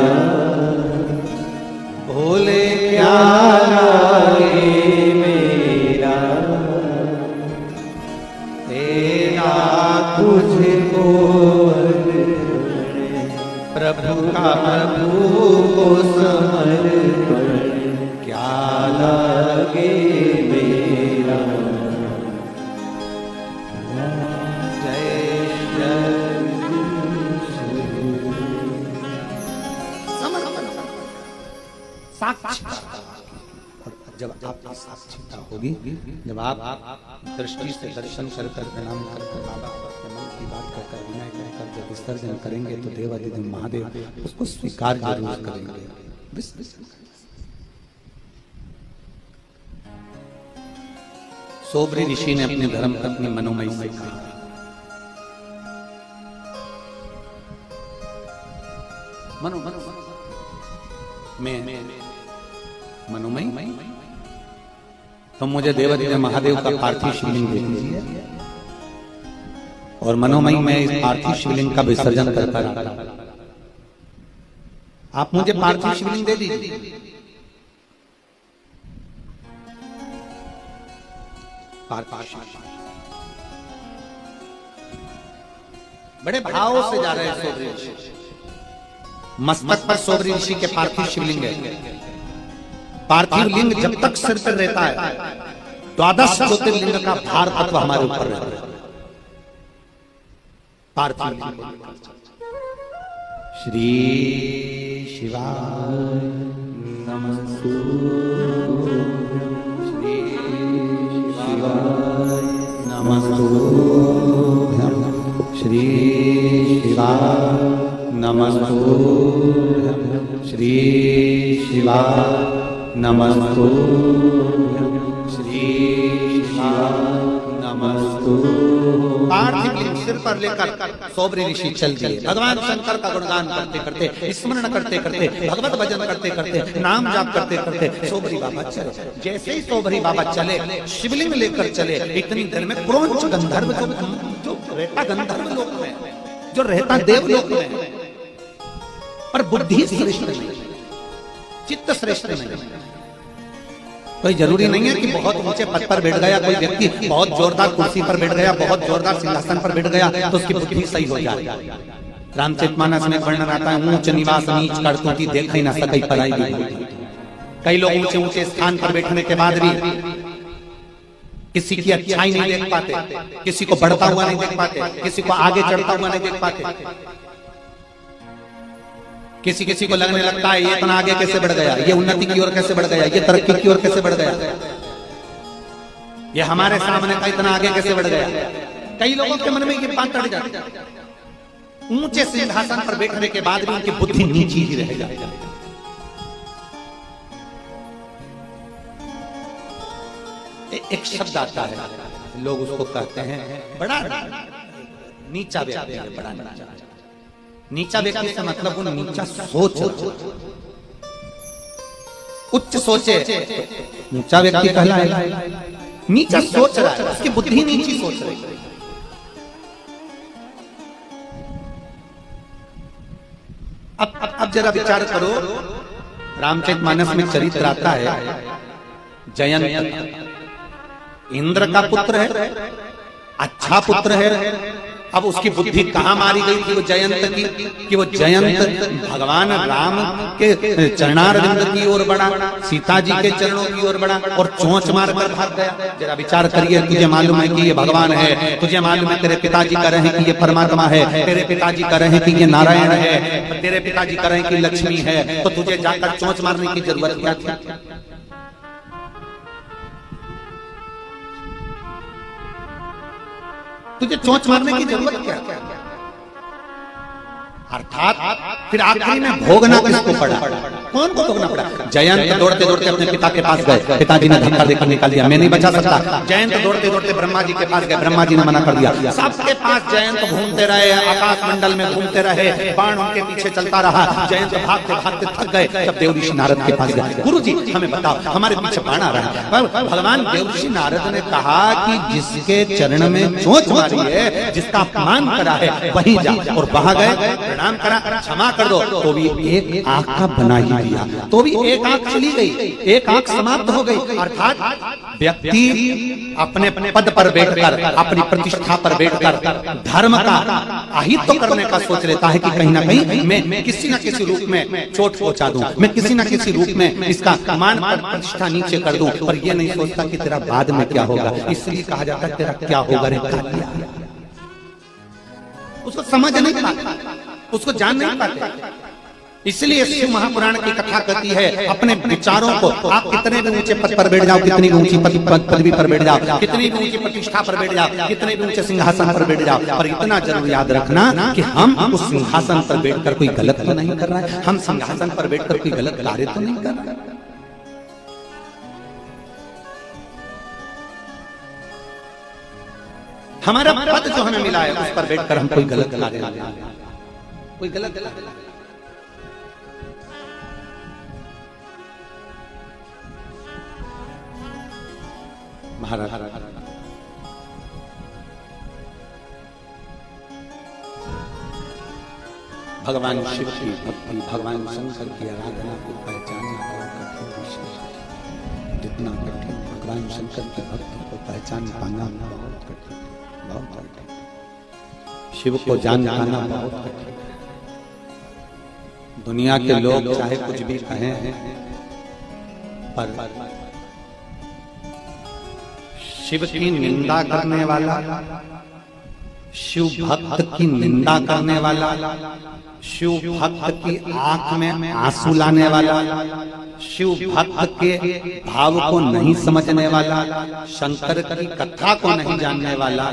भोले क्या लागे मेरा, तेरा तुझको प्रभु का प्रभु को समर्पण क्या लागे मेरा। जब आपकी साक्षीता होगी, जब आप दृष्टि से दर्शन कर कर प्रणाम कर कर बाबा मन की बात कर कर विनय कर कर जब विसर्जन करेंगे तो देवादिदेव महादेव उसको स्वीकार जरूर करेंगे। सोबरी ऋषि ने अपने धर्म पत्नी मनोमयी से कहा, मनोमयी तो मुझे देवादिदेव महादेव का पार्थिव शिवलिंग दे दीजिए और मनोमयी मैं इस पार्थिव शिवलिंग का विसर्जन करता रहूं। आप मुझे पार्थिव शिवलिंग दे दीजिए। बड़े भाव से जा रहे हैं सोबरी ऋषि, मस्तक पर सोबरी ऋषि के पार्थिव शिवलिंग है। पार्थिव लिंग जब तक सिर पर रहता है 12 ज्योतिर्लिंग का भार तत्व हमारे ऊपर रहता है। पार्थिव लिंग श्री शिवाय नमस्तु, श्री शिवाय नमस्तु, श्री शिवाय नमस्तु, श्री शिवाय नमस्तु, श्री शिवाय नमस्तु। पार्थिव लिंग सिर पर लेकर सोबरी ऋषि चल दिए। भगवान शंकर का गुणगान करते करते, स्मरण करते करते, भगवत भजन करते करते, नाम जाप करते करते सोबरी बाबा चले। जैसे ही सोबरी बाबा चले, शिवलिंग लेकर चले, इतनी देर में क्रौंच गंधर्व जो रहता गंधर्व लोक में, जो रहता देवलोक में, पर बुद्धि श्रेष्ठ नहीं, चित्त श्रेष्ठ नहीं। कोई जरूरी नहीं है कि बहुत ऊंचे पद पर बैठ गया कोई व्यक्ति, बहुत जोरदार कुर्सी पर बैठ गया, बहुत जोरदार सिंहासन पर बैठ गया तो उसकी बुद्धि सही हो जाए। रामचरितमानस में वर्णन आता है, ऊंच निवास नीच करतुती देख ही ना सकै पराई भी। कई लोग ऊंचे ऊंचे स्थान पर बैठने के बाद भी किसी की अच्छाई नहीं देख पाते, किसी को बढ़ता हुआ नहीं देख पाते, किसी को आगे चढ़ता हुआ नहीं देख पाते। किसी किसी को लगने लगता है ये इतना आगे कैसे बढ़ गया, ये उन्नति की ओर कैसे बढ़ गया, ये तरक्की की ओर कैसे बढ़ गया, ये हमारे सामने का इतना आगे कैसे बढ़ गया। कई लोगों के मन में ये बात चढ़ जाती है। ऊंचे सिंहासन पर बैठने के बाद भी उनकी बुद्धि नीची ही रह जाती है। एक शब्द आता है, लोग उसको कहते हैं बड़ा नीचा व्यक्ति है, बड़ा नीचा। नीचा व्यक्ति से मतलब वो नीचा सोच, उच्च सोचे, नीचा व्यक्ति कहलाए। नीचा सोच रहा है, उसकी बुद्धि नीची सोच रही है। अब जरा विचार करो, रामचरितमानस में चरित्र आता है, जयंत इंद्र का पुत्र है, अच्छा पुत्र है, अब उसकी बुद्धि कहाँ मारी गई थी वो जयंत की, कि वो जयंत भगवान राम के चरणारविंद की ओर बढ़ा, सीता जी के चरणों की ओर बढ़ा और चोंच मार कर भाग गया। जरा विचार करिए, तुझे मालूम है कि ये भगवान है, तुझे मालूम है तेरे पिताजी कह रहे हैं कि ये परमात्मा है, तेरे पिताजी कह रहे हैं कि ये नारायण है, तेरे पिताजी कह रहे हैं कि लक्ष्मी है, तो तुझे जाकर चोंच मारने की जरूरत क्या थी? तुझे चोंच मारने की जरूरत क्या? अर्थात फिर आखिरी में भोगना किसको पड़ा? कौन को भोगना पड़ा? जयंत दौड़ते दौड़ते अपने पिता के पास गए, पिताजी ने धक्का देकर निकाल दिया, मैं नहीं बचा सकता। जयंत दौड़ते दौड़ते ब्रह्मा जी के पास गए, ब्रह्मा जी ने मना कर दिया। सबके पास जयंत घूमते रहे, आकाश मंडल में घूमते रहे, बाण उनके पीछे चलता रहा, जयंत भागते भागते थक गए। जब देव ऋषि नारद के पास गए, गुरु जी हमें बताओ, हमारे पीछे बाण आ रहा है। भगवान देव ऋषि नारद ने कहा कि जिसके चरण में चोंच मारी है, जिसका अपमान करा है, वहीं जा। और वहां गए, प्रणाम करा, क्षमा कर दो, तो भी एक आंख का बना ही दिया, तो भी एक आंख चली गई, एक आंख समाप्त हो गई। अर्थात व्यक्ति अपने पद पर बैठकर, अपनी प्रतिष्ठा पर बैठकर धर्म का अहित करने का सोच लेता है कि कहीं ना कहीं मैं किसी न किसी रूप में चोट पहुंचा दूं, मैं किसी न किसी रूप में इसका मान पर प्रतिष्ठा नीचे कर दूं, पर यह नहीं सोचता कि तेरा बाद में क्या होगा। इसलिए कहा जाता है तेरा क्या होगा रे कालिया। उसको समझ नहीं पाता, उसको जान नहीं पाते। इसलिए शिव महापुराण की कथा कहती है, अपने विचारों को आप कितने भी ऊंचे पद पर बैठ जाओ, कितनी भी ऊंची पदवी पर बैठ जाओ, कितनी भी ऊंची प्रतिष्ठा पर बैठ जाओ, कितने भी ऊंचे सिंहासन पर बैठ जाओ, पर इतना जरूर याद रखना कि हम उस सिंहासन पर बैठकर कोई गलत तो नहीं कर रहा है, हम सिंहासन पर बैठकर कोई गलत कार्य तो नहीं कर रहा है। हमारा पद जो हमें मिला है उस पर बैठकर हम कोई गलत कार्य नहीं कर रहे, कोई गलत महाराज भगवान शिव की भक्ति, भगवान शंकर की आराधना को पहचानना बहुत कठिन विषय है। जितना कठिन भगवान शंकर की भक्ति को पहचान पाना बहुत कठिन, बहुत कठिन। शिव को जान पाना बहुत कठिन। दुनिया के लोग चाहे कुछ भी कहें, पर शिव की निंदा करने वाला, शिव भक्त की निंदा करने वाला, शिव भक्त की आंख में आंसू लाने वाला, शिव भक्त के भाव को नहीं समझने वाला, शंकर की कथा को नहीं जानने वाला,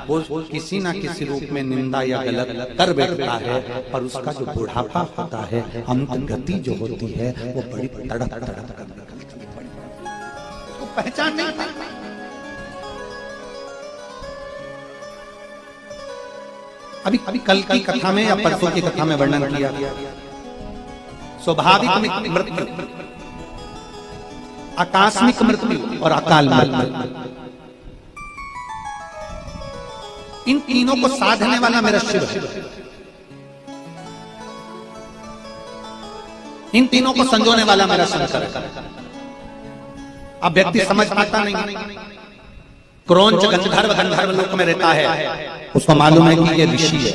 वो किसी ना किसी रूप में निंदा या गलत कर बैठता है। पर उसका जो बुढ़ापा होता है, अंत गति जो होती है, वो बड़ी तड़क तड़क कर निकलती है, उसको पहचान नहीं पाता। अभी कल की कथा में या परसों की कथा में वर्णन किया, स्वाभाविक मृत्यु, आकस्मिक मृत्यु और अकाल मृत्यु, इन तीनों को साधने वाला मेरा शिव है। इन तीनों को संजोने वाला मेरा शंकर है। अब व्यक्ति समझ पाता नहीं, क्रोंच गंधर्व लोक में रहता है, उसको मालूम है कि ये ऋषि है,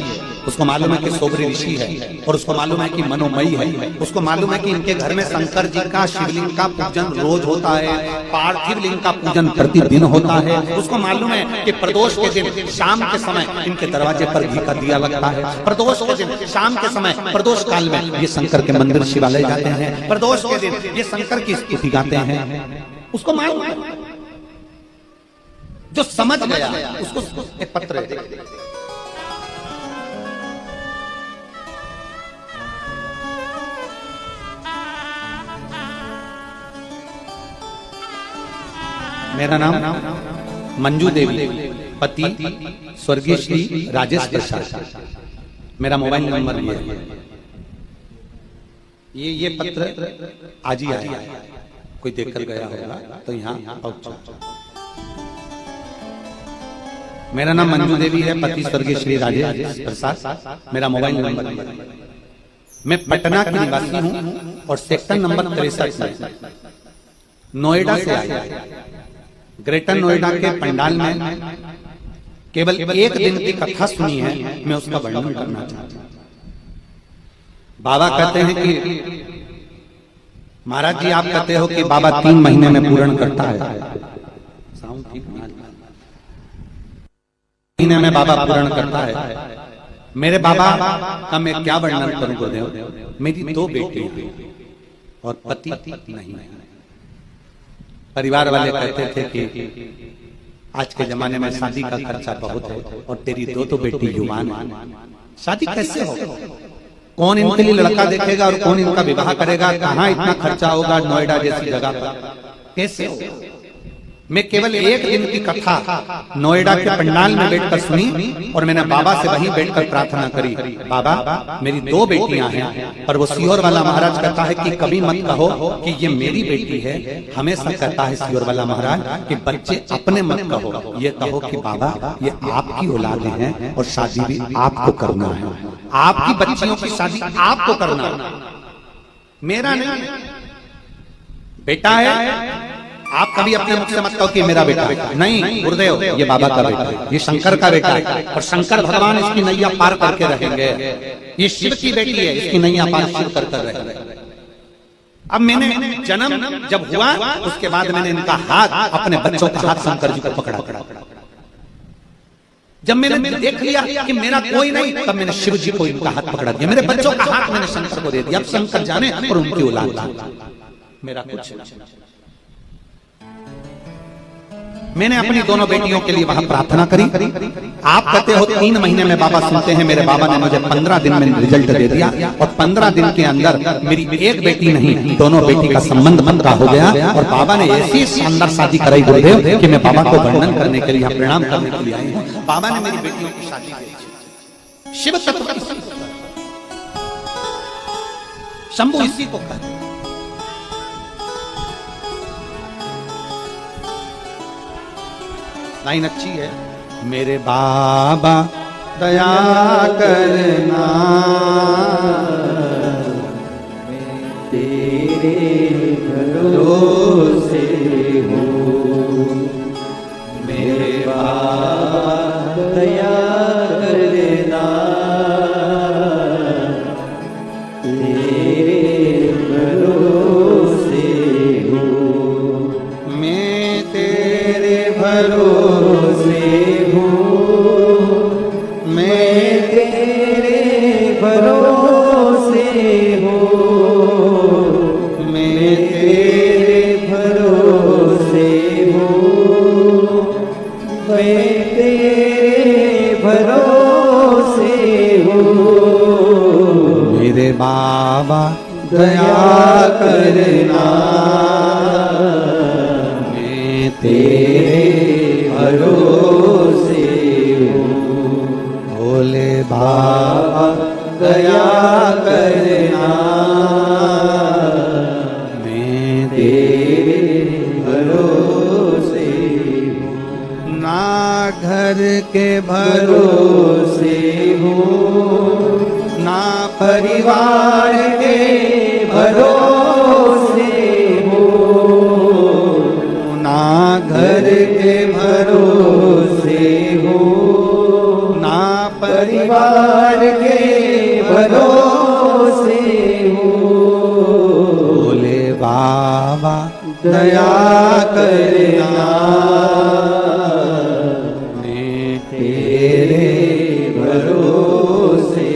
उसको मालूम है कि सोबरी ऋषि है, और उसको मालूम है कि मनोमयी है, उसको मालूम है कि इनके घर में शंकर जी का शिवलिंग का पूजन रोज होता है, पार्थिव लिंग का पूजन प्रतिदिन होता है। उसको मालूम है कि प्रदोष के दिन शाम के समय इनके दरवाजे पर घी का दिया लगता है, प्रदोष के दिन शाम के समय, प्रदोष काल में ये शंकर के मंदिर शिवालय जाते हैं, प्रदोष के दिन ये शंकर की स्तुति गाते हैं। उसको मालूम है, जो समझ गया उसको एक पत्र है। मेरा नाम मंजू देवी, पति स्वर्गीय श्री राजेश प्रसाद, मेरा मोबाइल नंबर ये पत्र आज ही आया, कोई देखकर गया होगा तो यहाँ पहुंचा। मेरा नाम मंजू देवी है, पति स्वर्गीय श्री राजेश प्रसाद, मेरा मोबाइल नंबर। मैं पटना की निवासी हूँ और सेक्टर नंबर 63 में नोएडा से आया, ग्रेटर नोएडा के पंडाल में केवल एक दिन की कथा सुनी है, मैं उसका वर्णन करना चाहता हूं। बाबा कहते हैं कि महाराज जी आप कहते हो कि बाबा 3 महीने में पूर्ण करता है। साउंड ठीक महीने में बाबा पूर्ण करता है। मेरे बाबा का मैं क्या वर्णन करूं गुरुदेव। मेरी 2 बेटी और पति नहीं। परिवार वाले कहते थे कि आज के जमाने में शादी का खर्चा बहुत है और तेरी 2 बेटी युवान है, शादी कैसे होगा? कौन इनके लिए लड़का देखेगा और कौन इनका विवाह करेगा? कहाँ इतना खर्चा होगा नोएडा जैसी जगह पर, कैसे होगा? मैं केवल एक दिन की कथा नोएडा के पंडाल में बैठकर सुनी और मैंने बाबा से वहीं बैठकर प्रार्थना करी, बाबा मेरी 2 बेटियां हैं। और वो सीहोर वाला महाराज कहता है कि कभी मत कहो कि ये मेरी बेटी है, हमेशा कहता है सीहोर वाला महाराज कि बच्चे अपने मत कहो, ये कहो कि बाबा ये आपकी औलादें हैं और शादी भी आपको करना है, आपकी बच्चियों की शादी आपको करना है, मेरा नहीं। बेटा है, आप कभी अपने मुख से मत कहो कि मेरा बेटा नहीं, गुरुदेव ये बाबा का बेटा है, ये शंकर का बेटा है और शंकर भगवान इसकी नैया पार करके रहेंगे। ये शिव की बेटी है, इसकी नैया पार शिव कर रहेंगे। अब मैंने जन्म जब हुआ उसके बाद मैंने इनका हाथ, अपने बच्चों का हाथ शंकर जी को पकड़ा। जब मैंने देख लिया कि मेरा कोई नहीं, तब मैंने शिव जी को इनका हाथ पकड़ा दिया। मेरे बच्चों का हाथ मैंने शंकर को दे दिया। अब शंकर जाने और उनकी औलाद, मेरा कुछ। मैंने अपनी 2 बेटियों के लिए वहां प्रार्थना करी। आप कहते हो 3 महीने में बाबा सुनते हैं, मेरे बाबा ने मुझे 15 दिन में रिजल्ट दे दिया और 15 दिन के अंदर मेरी एक बेटी नहीं 2 बेटी का संबंध बनता हो गया और बाबा ने ऐसी शानदार शादी कराई गुरुदेव कि मैं बाबा को वर्णन करने के लिए, प्रणाम करने के लिए आई हूँ। बाबा ने मेरी बेटियों की शादी की। शिव तत्व शंभु इसी को कहते हैं। लाइन अच्छी है, मेरे बाबा दया करना, मैं तेरे भरोसे हूँ, मेरे बाबा दया करना, तेरे भरोसे हूँ, मैं तेरे भरोसे बाबा दया करना, मैं तेरे भरोसे हूँ, भोले बाबा दया करना, मैं तेरे भरोसे हूँ, ना घर के भरोसे हूँ, ना परिवार के भरोसे हो, ना घर के भरोसे हो, ना परिवार के भरोसे हो, भोले बाबा दया करना, मैं तेरे भरोसे,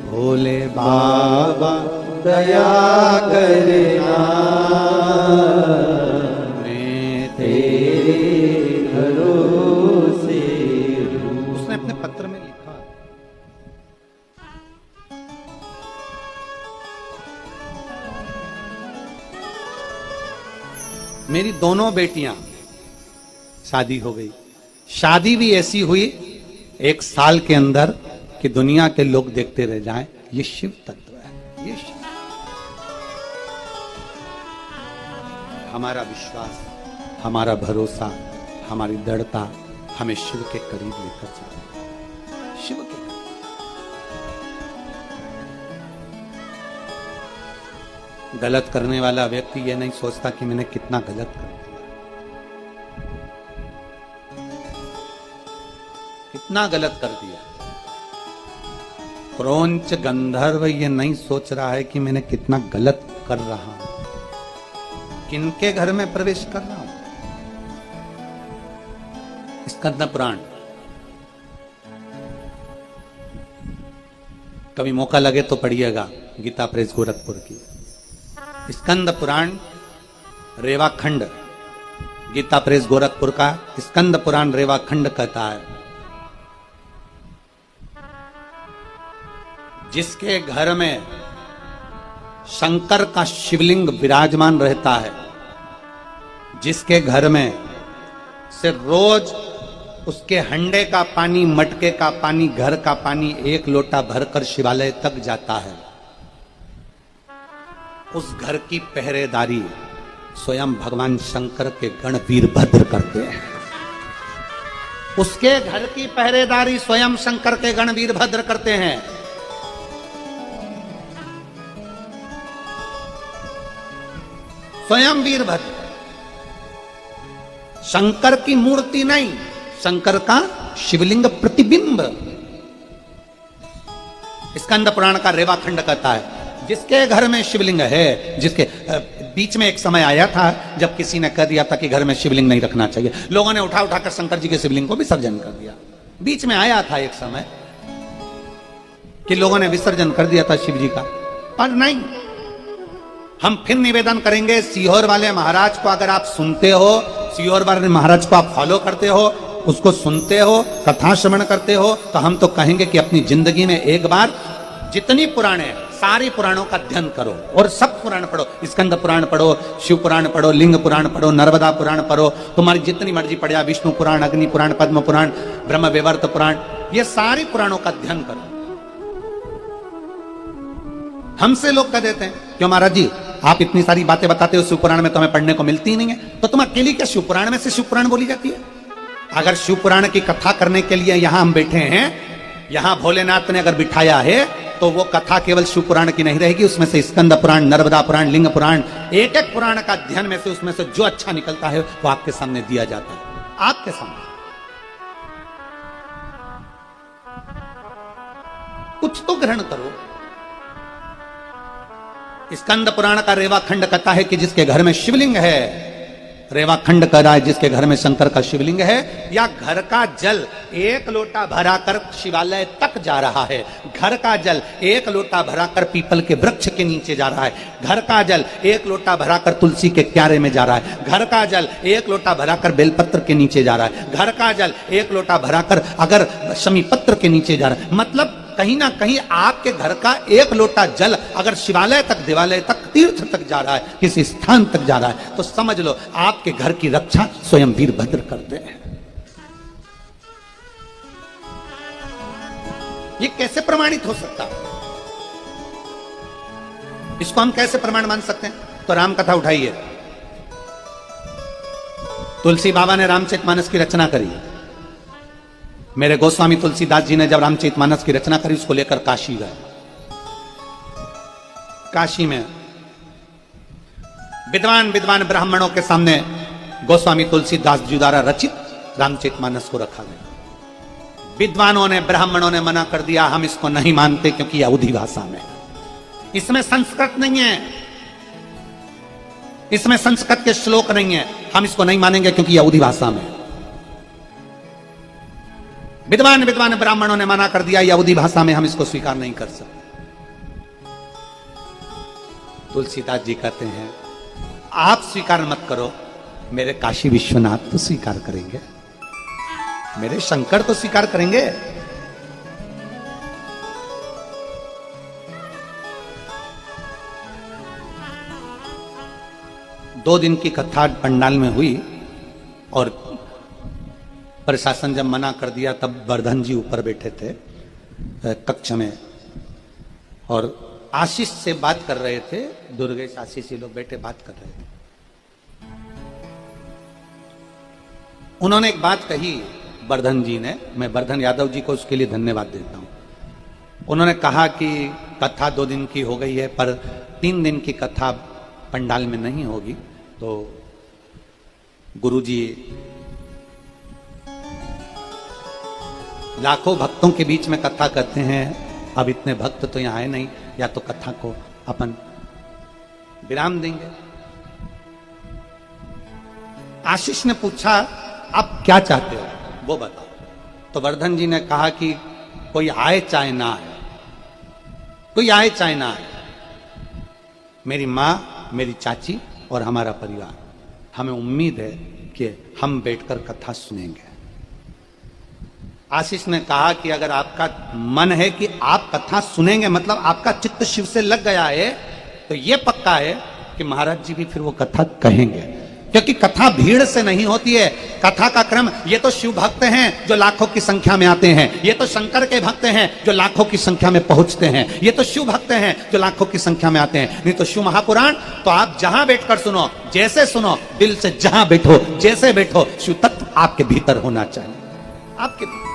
भोले बाबा दया करना, मैं तेरे भरोसे हूँ। उसने अपने पत्र में लिखा, मेरी 2 बेटियां शादी हो गई। शादी भी ऐसी हुई 1 साल के अंदर कि दुनिया के लोग देखते रह जाएं। ये शिव तत्व है, ये शिव। हमारा विश्वास, हमारा भरोसा, हमारी दृढ़ता हमें शिव के करीब लेकर चलती है, शिव के करीब। गलत करने वाला व्यक्ति ये नहीं सोचता कि मैंने कितना गलत कर दिया। कितना गलत कर दिया। क्रौंच गंधर्व ये नहीं सोच रहा है कि मैंने कितना गलत कर रहा हूं, किनके घर में प्रवेश कर रहा हूं। स्कंद पुराण, कभी मौका लगे तो पढ़िएगा, गीता प्रेस गोरखपुर की स्कंद पुराण रेवा खंड, गीता प्रेस गोरखपुर का स्कंद पुराण रेवा खंड कहता है, जिसके घर में शंकर का शिवलिंग विराजमान रहता है, जिसके घर में से रोज उसके हंडे का पानी, मटके का पानी, घर का पानी एक लोटा भरकर शिवालय तक जाता है, उस घर की पहरेदारी स्वयं भगवान शंकर के गण वीरभद्र करते हैं। उसके घर की पहरेदारी स्वयं शंकर के गण वीरभद्र करते हैं। स्वयं वीरभद्र, शंकर की मूर्ति नहीं, शंकर का शिवलिंग प्रतिबिंब। स्कंद पुराण का रेवा खंड कहता है, जिसके घर में शिवलिंग है, जिसके बीच में एक समय आया था जब किसी ने कह दिया था कि घर में शिवलिंग नहीं रखना चाहिए, लोगों ने उठा उठाकर शंकर जी के शिवलिंग को विसर्जन कर दिया। बीच में आया था एक समय कि लोगों ने विसर्जन कर दिया था शिव जी का, पर नहीं। हम फिर निवेदन करेंगे, सीहोर वाले महाराज को अगर आप सुनते हो, सीहोर वाले महाराज को आप फॉलो करते हो, उसको सुनते हो, कथा श्रवण करते हो, तो हम तो कहेंगे कि अपनी जिंदगी में एक बार जितनी पुराणे, सारे पुराणों का अध्ययन करो और सब पुराण पढ़ो। स्कंद पुराण पढ़ो, शिव पुराण पढ़ो, लिंग पुराण पढ़ो, नर्मदा पुराण पढ़ो, तुम्हारी जितनी मर्जी पढ़ा, विष्णु पुराण, अग्नि पुराण, पद्म पुराण, ब्रह्म वैवर्त पुराण, ये सारे पुराणों का अध्ययन करो। हमसे लोग कह देते हैं, क्यों महाराज जी आप इतनी सारी बातें बताते हो, शिव पुराण में तो हमें पढ़ने को मिलती ही नहीं है, तो तुम अकेली क्या शिव पुराण में से शिव पुराण बोली जाती है? अगर शिव पुराण की कथा करने के लिए यहां हम बैठे हैं, यहां भोलेनाथ ने अगर बिठाया है, तो वो कथा केवल शिव पुराण की नहीं रहेगी, उसमें से स्कंद पुराण, नर्मदा पुराण, लिंग पुराण, एक एक पुराण का अध्ययन में से उसमें से जो अच्छा निकलता है वो आपके सामने दिया जाता है, आपके सामने। कुछ तो ग्रहण करो। स्कंद पुराण का रेवा खंड कहता है कि जिसके घर में शिवलिंग है, रेवा खंड कह रहा है जिसके घर में शंकर का शिवलिंग है, या घर का जल एक लोटा भराकर शिवालय तक जा रहा है, घर का जल एक लोटा भराकर पीपल के वृक्ष के नीचे जा रहा है, घर का जल एक लोटा भराकर तुलसी के क्यारे में जा रहा है, घर का जल एक लोटा भराकर बेलपत्र के नीचे जा रहा है, घर का जल एक लोटा भराकर अगर शमी पत्र के नीचे जा रहा है, मतलब कहीं ना कहीं आपके घर का एक लोटा जल अगर शिवालय तक, देवालय तक, तीर्थ तक जा रहा है, किसी स्थान तक जा रहा है, तो समझ लो आपके घर की रक्षा स्वयं वीरभद्र करते हैं। ये कैसे प्रमाणित हो सकता है? इसको हम कैसे प्रमाण मान सकते हैं? तो राम कथा उठाइए। तुलसी बाबा ने रामचरितमानस की रचना करी। मेरे गोस्वामी तुलसीदास जी ने जब रामचरितमानस की रचना करी, उसको लेकर काशी गए। काशी में विद्वान विद्वान ब्राह्मणों के सामने गोस्वामी तुलसीदास जी द्वारा रचित रामचरितमानस को रखा गया। विद्वानों ने, ब्राह्मणों ने मना कर दिया, हम इसको नहीं मानते क्योंकि अवधी भाषा में, इसमें संस्कृत नहीं है, इसमें संस्कृत के श्लोक नहीं है, हम इसको नहीं मानेंगे क्योंकि अवधी भाषा में। विद्वान विद्वान ब्राह्मणों ने मना कर दिया, अवधी भाषा में हम इसको स्वीकार नहीं कर सकते। तुलसीदास जी कहते हैं, आप स्वीकार मत करो, मेरे काशी विश्वनाथ तो स्वीकार करेंगे, मेरे शंकर तो स्वीकार करेंगे। दो दिन की कथा पंडाल में हुई और प्रशासन जब मना कर दिया, तब वर्धन जी ऊपर बैठे थे कक्ष में और आशीष से बात कर रहे थे। दुर्गेश, आशीष ये लोग बैठे बात कर रहे थे। उन्होंने एक बात कही वर्धन जी ने, मैं वर्धन यादव जी को उसके लिए धन्यवाद देता हूं। उन्होंने कहा कि कथा 2 दिन की हो गई है, पर 3 दिन की कथा पंडाल में नहीं होगी, तो गुरुजी लाखों भक्तों के बीच में कथा करते हैं, अब इतने भक्त तो यहां आए नहीं, या तो कथा को अपन विराम देंगे। आशीष ने पूछा आप क्या चाहते हो वो बताओ। तो वर्धन जी ने कहा कि कोई आए चाहे ना आए, कोई आए चाहे ना आए, मेरी मां, मेरी चाची और हमारा परिवार, हमें उम्मीद है कि हम बैठकर कथा सुनेंगे। आशीष ने कहा कि अगर आपका मन है कि आप कथा सुनेंगे, मतलब आपका चित्त शिव से लग गया है, तो यह पक्का है कि महाराज जी भी फिर वो कथा कहेंगे, क्योंकि कथा भीड़ से नहीं होती है। कथा का क्रम, ये तो शिव भक्त हैं जो लाखों की संख्या में आते हैं, ये तो शंकर के भक्त हैं जो लाखों की संख्या में पहुंचते हैं, ये तो शिव भक्त हैं जो लाखों की संख्या में आते हैं। नहीं तो शिव महापुराण तो आप जहां बैठकर सुनो, जैसे सुनो, दिल से जहां बैठो, जैसे बैठो, शिव तत्व आपके भीतर होना चाहिए, आपके भीतर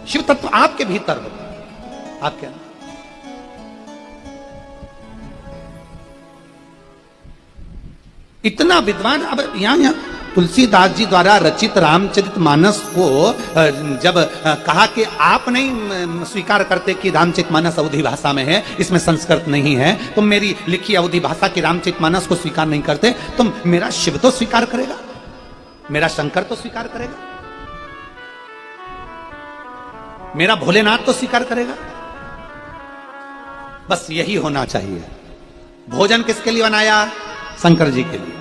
शिव तत्व आपके भीतर हो, आपके अंदर। इतना विद्वान, अब यहां तुलसीदास जी द्वारा रचित रामचरितमानस को जब कहा कि आप नहीं स्वीकार करते कि रामचरितमानस अवधी भाषा में है, इसमें संस्कृत नहीं है, तुम मेरी लिखी अवधी भाषा की रामचरितमानस को स्वीकार नहीं करते, तुम मेरा शिव तो स्वीकार करेगा, मेरा शंकर तो स्वीकार करेगा, मेरा भोलेनाथ तो स्वीकार करेगा। बस यही होना चाहिए। भोजन किसके लिए बनाया? शंकर जी के लिए।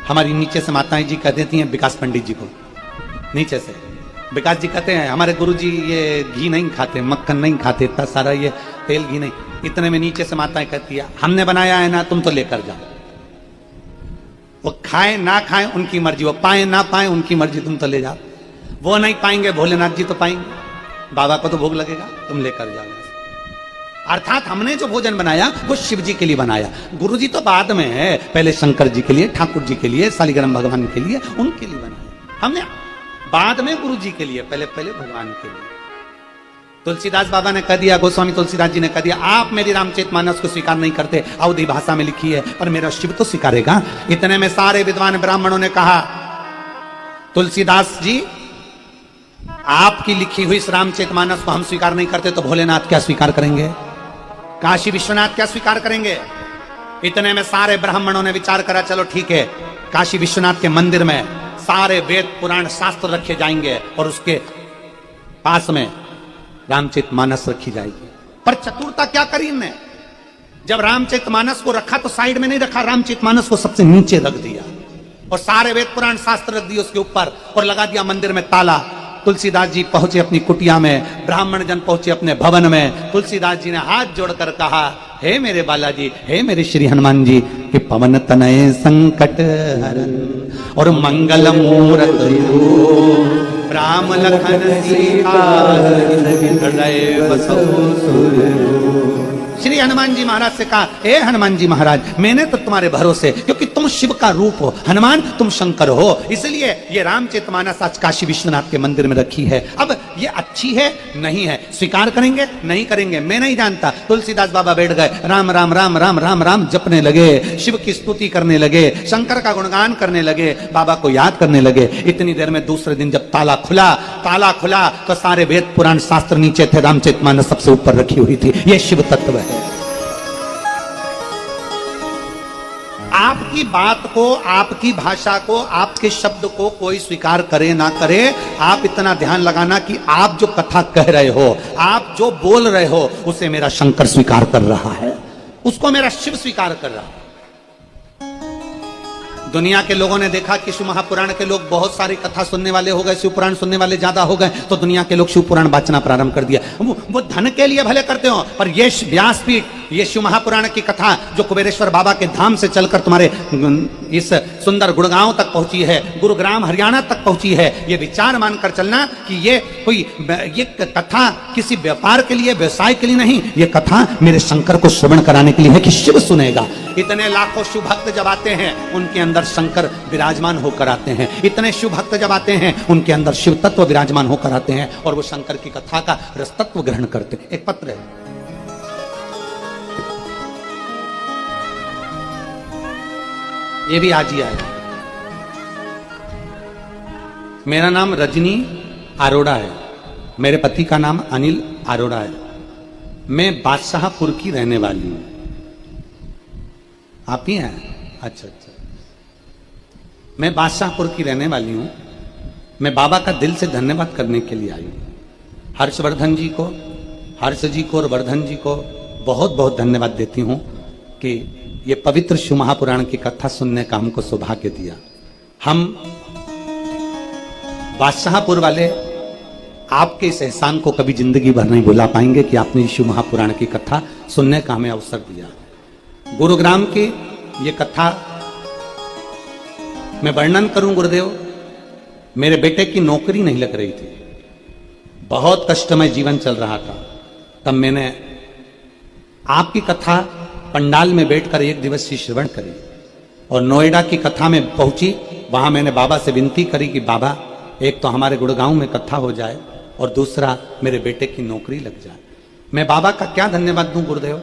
हमारी नीचे से माताएं जी कह देती हैं विकास पंडित जी को, नीचे से विकास जी कहते हैं हमारे गुरु जी ये घी नहीं खाते, मक्खन नहीं खाते, इतना सारा ये तेल घी नहीं। इतने में नीचे से माताएं कहती है हमने बनाया है ना, तुम तो लेकर जाओ। वो खाएं ना खाएं उनकी मर्जी, वो पाए ना पाए उनकी मर्जी, तुम तो ले जाओ। वो नहीं पाएंगे, भोलेनाथ जी तो पाएंगे, बाबा को तो भोग लगेगा, तुम लेकर जाओ। अर्थात हमने जो भोजन बनाया वो शिव जी के लिए बनाया, गुरु जी तो बाद में है, पहले शंकर जी के लिए, ठाकुर जी के लिए, शालिग्राम भगवान के लिए, उनके लिए बनाया हमने, बाद में गुरु जी के लिए, पहले पहले भगवान के लिए। तुलसीदास बाबा ने कह दिया, गोस्वामी तुलसीदास जी ने कह दिया, आप मेरी रामचरितमानस को स्वीकार नहीं करते, अवधी भाषा में लिखी है, पर मेरा शिव तो स्वीकारेगा। इतने में सारे विद्वान ब्राह्मणों ने कहा तुलसीदास जी आपकी लिखी हुई इस रामचरितमानस को हम स्वीकार नहीं करते तो भोलेनाथ क्या स्वीकार करेंगे, काशी विश्वनाथ क्या स्वीकार करेंगे। इतने में सारे ब्राह्मणों ने विचार करा, चलो ठीक है, काशी विश्वनाथ के मंदिर में सारे वेद पुराण शास्त्र रखे जाएंगे और उसके पास में रामचरितमानस रखी जाएगी। पर चतुरता क्या करी इनने, जब रामचरितमानस को रखा तो साइड में नहीं रखा, रामचरितमानस को सबसे नीचे रख दिया और सारे वेद पुराण शास्त्र रख दिए उसके ऊपर और लगा दिया मंदिर में ताला। तुलसीदास जी पहुंचे अपनी कुटिया में, ब्राह्मण जन पहुंचे अपने भवन में। तुलसीदास जी ने हाथ जोड़कर कहा, हे मेरे बालाजी, हे मेरे श्री हनुमान जी, कि पवन तनय संकट हरन और मंगल मूरत राम लखन सीता हृदय बसो सुर। श्री हनुमान जी महाराज से कहा, हे हनुमान जी महाराज, मैंने तो तुम्हारे भरोसे, क्योंकि तुम शिव का रूप हो, हनुमान तुम शंकर हो, इसलिए ये रामचरितमानस आज काशी विश्वनाथ के मंदिर में रखी है। अब ये अच्छी है नहीं है, स्वीकार करेंगे नहीं करेंगे मैं नहीं जानता। तुलसीदास बाबा बैठ गए, राम राम राम राम राम राम जपने लगे, शिव की स्तुति करने लगे, शंकर का गुणगान करने लगे, बाबा को याद करने लगे। इतनी देर में दूसरे दिन जब ताला खुला तो सारे वेद पुराण शास्त्र नीचे थे, रामचरितमानस सबसे ऊपर रखी हुई थी। ये शिव तत्व है। आपकी बात को, आपकी भाषा को, आपके शब्द को कोई स्वीकार करे ना करे, आप इतना ध्यान लगाना कि आप जो कथा कह रहे हो, आप जो बोल रहे हो, उसे मेरा शंकर स्वीकार कर रहा है, उसको मेरा शिव स्वीकार कर रहा है। दुनिया के लोगों ने देखा कि शिव महापुराण के लोग बहुत सारी कथा सुनने वाले हो गए, शिव पुराण सुनने वाले ज्यादा हो गए, तो दुनिया के लोग शिव पुराण बांचना प्रारंभ कर दिया। वो धन के लिए भले करते हो, पर ये व्यासपीठ, ये शिव महापुराण की कथा जो कुबेरेश्वर बाबा के धाम से चलकर तुम्हारे इस सुंदर गुड़गांव तक पहुंची है, गुरुग्राम हरियाणा तक पहुंची है, ये विचार मानकर चलना कि ये कथा किसी व्यापार के लिए, व्यवसाय के लिए नहीं, ये कथा मेरे शंकर को श्रवण कराने के लिए है कि शिव सुनेगा। इतने लाखों शिव भक्त जब आते हैं, उनके अंदर शंकर विराजमान होकर आते हैं। इतने शिव भक्त जब आते हैं, उनके अंदर शिव तत्व विराजमान होकर आते हैं और वो शंकर की कथा का रस तत्व ग्रहण करते हैं। एक पत्र है, ये भी आज ही आया। मेरा नाम रजनी अरोड़ा है। मेरे पति का नाम अनिल अरोड़ा है। मैं बादशाहपुर की रहने वाली हूं। आप ही हैं? अच्छा अच्छा। मैं बादशाहपुर की रहने वाली हूं। मैं बाबा का दिल से धन्यवाद करने के लिए आई हूं। हर्षवर्धन जी को, हर्ष जी को और वर्धन जी को बहुत बहुत धन्यवाद देती हूं कि ये पवित्र शिव महापुराण की कथा सुनने का हमको सौभाग्य दिया। हम बादशाहपुर वाले आपके इस एहसान को कभी जिंदगी भर नहीं भुला पाएंगे कि आपने शिव महापुराण की कथा सुनने का हमें अवसर दिया। गुरुग्राम की ये कथा मैं वर्णन करूं गुरुदेव, मेरे बेटे की नौकरी नहीं लग रही थी, बहुत कष्टमय जीवन चल रहा था। तब मैंने आपकी कथा पंडाल में बैठकर एक दिवसीय श्रवण करी और नोएडा की कथा में पहुंची। वहां मैंने बाबा से विनती करी कि बाबा, एक तो हमारे गुड़गांव में कथा हो जाए और दूसरा मेरे बेटे की नौकरी लग जाए। मैं बाबा का क्या धन्यवाद दूं गुरुदेव।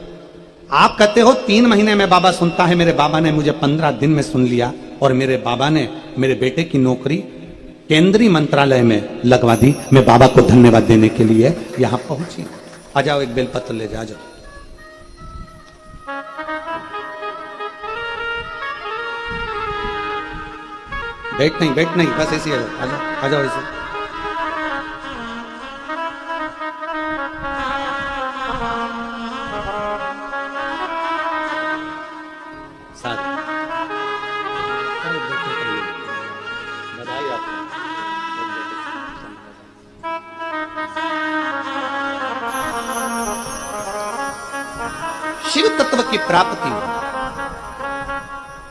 आप कहते हो 3 महीने में बाबा सुनता है, मेरे बाबा ने मुझे 15 दिन में सुन लिया और मेरे बाबा ने मेरे बेटे की नौकरी केंद्रीय मंत्रालय में लगवा दी। मैं बाबा को धन्यवाद देने के लिए यहां पहुंची। आ जाओ, एक बेलपत्र ले जा जाओ। बैठ नहीं, बस ऐसे आ जाओ ऐसे। बधाई आपको। शिव तत्व की प्राप्ति,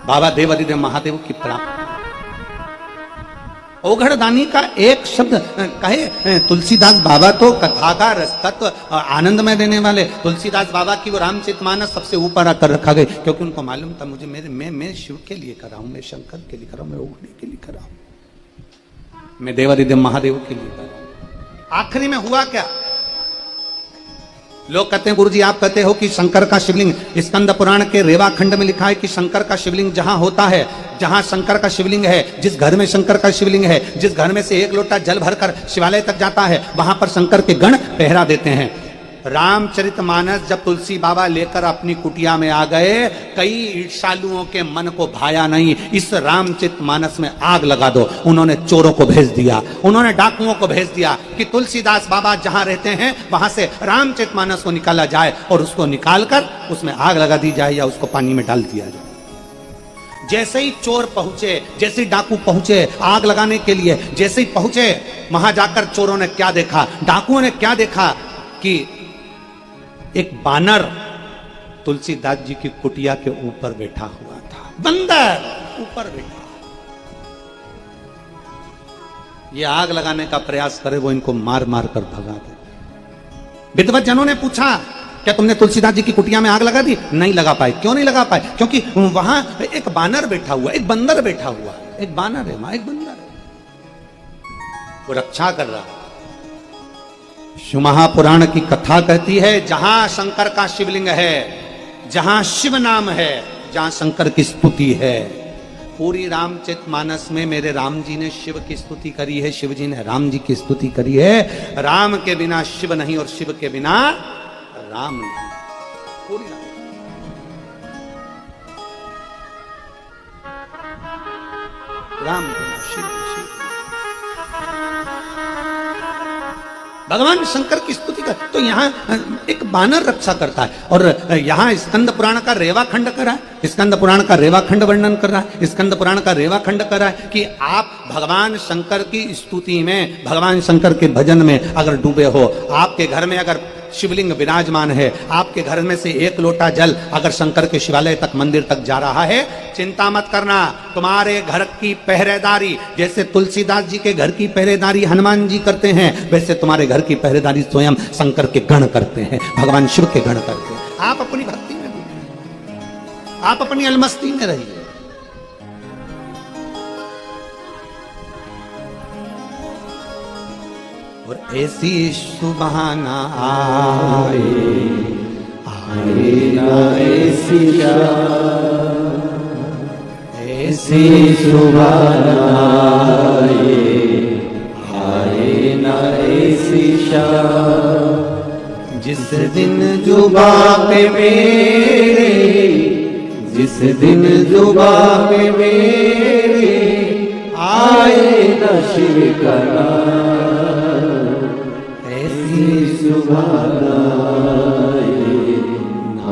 बाबा देवादिदेव महादेव की प्राप्ति। ओघड़दानी का एक शब्द कहे तुलसीदास बाबा तो कथा का रसतत्व आनंद में देने वाले। तुलसीदास बाबा की वो रामचरितमानस सबसे ऊपर आकर रखा गया, क्योंकि उनको मालूम था मुझे मैं शिव के लिए कर रहा हूं, मैं शंकर के लिए कर रहा हूं, मैं ओघड़ी के लिए कर रहा हूं, मैं देवादिदेव महादेव के लिए कर रहा हूं। आखिरी में हुआ क्या? लोग कहते हैं गुरुजी आप कहते हो कि शंकर का शिवलिंग, स्कंद पुराण के रेवा खंड में लिखा है कि शंकर का शिवलिंग जहां होता है, जहां शंकर का शिवलिंग है, जिस घर में शंकर का शिवलिंग है, जिस घर में से 1 लोटा जल भरकर शिवालय तक जाता है, वहां पर शंकर के गण पहरा देते हैं। रामचरितमानस जब तुलसी बाबा लेकर अपनी कुटिया में आ गए, कई ईर्ष्यालुओं के मन को भाया नहीं। इस रामचरितमानस में आग लगा दो। उन्होंने चोरों को भेज दिया, उन्होंने डाकुओं को भेज दिया कि तुलसीदास बाबा जहां रहते हैं वहां से रामचरितमानस को निकाला जाए और उसको निकालकर उसमें आग लगा दी जाए या उसको पानी में डाल दिया जाए। जैसे ही चोर पहुंचे, जैसे ही डाकू पहुंचे आग लगाने के लिए, जैसे ही पहुंचे वहां जाकर चोरों ने क्या देखा, डाकुओं ने क्या देखा कि एक बानर तुलसीदास जी की कुटिया के ऊपर बैठा हुआ था। बंदर ऊपर बैठा, ये आग लगाने का प्रयास करे, वो इनको मार मार कर भगा दे। विद्वत जनों ने पूछा क्या तुमने तुलसीदास जी की कुटिया में आग लगा दी? नहीं लगा पाए। क्यों नहीं लगा पाए? क्योंकि वहां एक बानर बैठा हुआ, एक बंदर बैठा हुआ, एक बानर है वहां, एक बंदर है, वो रक्षा कर रहा है। शिव महापुराण की कथा कहती है जहां शंकर का शिवलिंग है, जहां शिव नाम है, जहां शंकर की स्तुति है। पूरी रामचरितमानस में मेरे राम जी ने शिव की स्तुति करी है, शिव जी ने राम जी की स्तुति करी है। राम के बिना शिव नहीं और शिव के बिना राम नहीं। पूरी राम बिना शिव, भगवान शंकर की स्तुति कर। तो यहाँ एक बानर रक्षा करता है और यहाँ स्कंद पुराण का रेवा खंड कर रहा है, स्कंद पुराण का रेवा खंड वर्णन कर रहा है, स्कंद पुराण का रेवा खंड कर रहा है कि आप भगवान शंकर की स्तुति में, भगवान शंकर के भजन में अगर डूबे हो, आपके घर में अगर शिवलिंग विराजमान है, आपके घर में से 1 लोटा जल अगर शंकर के शिवालय तक, मंदिर तक जा रहा है, चिंता मत करना, तुम्हारे घर की पहरेदारी जैसे तुलसीदास जी के घर की पहरेदारी हनुमान जी करते हैं, वैसे तुम्हारे घर की पहरेदारी स्वयं शंकर के गण करते हैं, भगवान शिव के गण करते हैं। आप अपनी भक्ति में डूबे, आप अपनी अलमस्ती में रहिए। और ऐसी सुबहाना आए ना ऐसी सुबहाना आए ना शीशा। जिस दिन जुबां पे मेरे, जिस दिन जुबां पे मेरे आए न शिव का नाम, ऐसी सुबह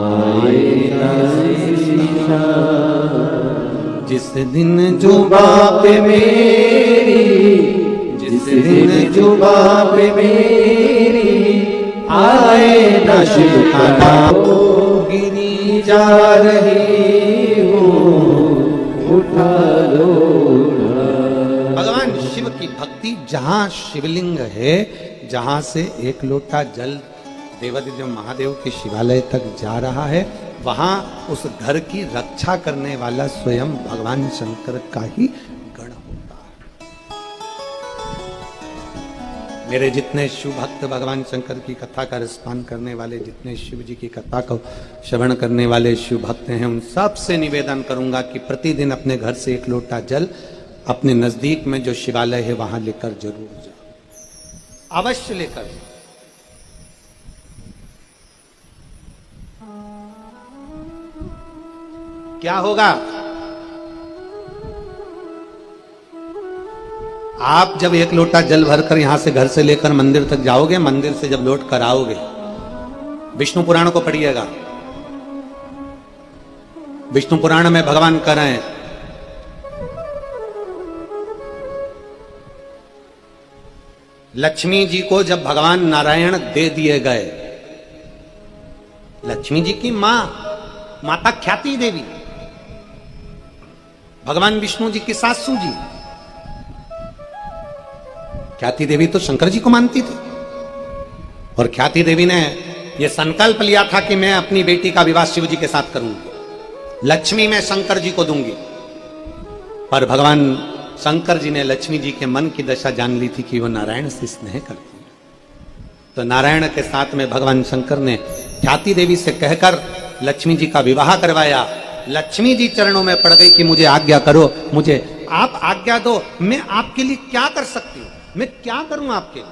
आए न शीशा। जिस दिन जुबां पे मेरी, जिस दिन जुबां पे मेरी आए न शिव का नाम, गिरी जा रही हूँ उठा लो। भगवान शिव की भक्ति, जहाँ शिवलिंग है, जहाँ से एक लोटा जल देवादिदेव महादेव के शिवालय तक जा रहा है, वहां उस घर की रक्षा करने वाला स्वयं भगवान शंकर का ही गण होता है। मेरे जितने शिव भक्त भगवान शंकर की कथा का रसपान करने वाले, जितने शिव जी की कथा को श्रवण करने वाले शिव भक्त हैं, उन सब से निवेदन करूंगा कि प्रतिदिन अपने घर से एक लोटा जल अपने नजदीक में जो शिवालय है वहां लेकर जरूर जाओ, अवश्य लेकर जाओ। क्या होगा? आप जब एक लोटा जल भरकर यहां से घर से लेकर मंदिर तक जाओगे, मंदिर से जब लौट कर आओगे, विष्णु पुराण को पढ़िएगा। विष्णु पुराण में भगवान कह रहे हैं, लक्ष्मी जी को जब भगवान नारायण दे दिए गए, लक्ष्मी जी की मां माता ख्याति देवी, भगवान विष्णु जी की सासू जी, ख्याति देवी तो शंकर जी को मानती थी, और ख्याति देवी ने यह संकल्प लिया था कि मैं अपनी बेटी का विवाह शिव जी के साथ करूंगी, लक्ष्मी मैं शंकर जी को दूंगी। पर भगवान शंकर जी ने लक्ष्मी जी के मन की दशा जान ली थी कि वो नारायण से स्नेह करती है, तो नारायण के साथ में भगवान शंकर ने ख्याति देवी से कहकर लक्ष्मी जी का विवाह करवाया। लक्ष्मी जी चरणों में पड़ गई कि मुझे आज्ञा करो, मुझे आप आज्ञा दो, मैं आपके लिए क्या कर सकती हूं, मैं क्या करूं आपके लिए?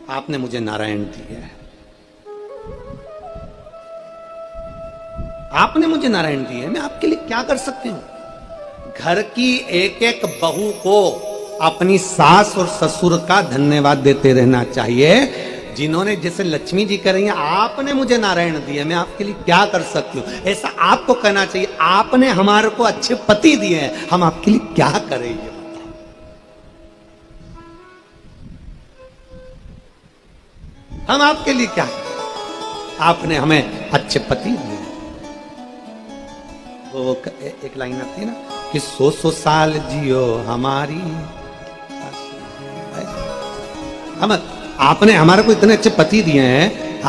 आपने मुझे नारायण दिया है, आपने मुझे नारायण दिया है, मैं आपके लिए क्या कर सकती हूं? घर की एक एक बहू को अपनी सास और ससुर का धन्यवाद देते रहना चाहिए, जिन्होंने, जैसे लक्ष्मी जी कह रही हैं, आपने मुझे नारायण दिया, मैं आपके लिए क्या कर सकती हूँ, ऐसा आपको कहना चाहिए। आपने हमारे को अच्छे पति दिए हैं, हम आपके लिए क्या करें ये बताओ। हम आपके लिए क्या करें? आपने हमें अच्छे पति दिए। वो एक लाइन आती है ना कि 100 साल जियो हमारी, हम, आपने हमारे को इतने अच्छे पति दिए हैं,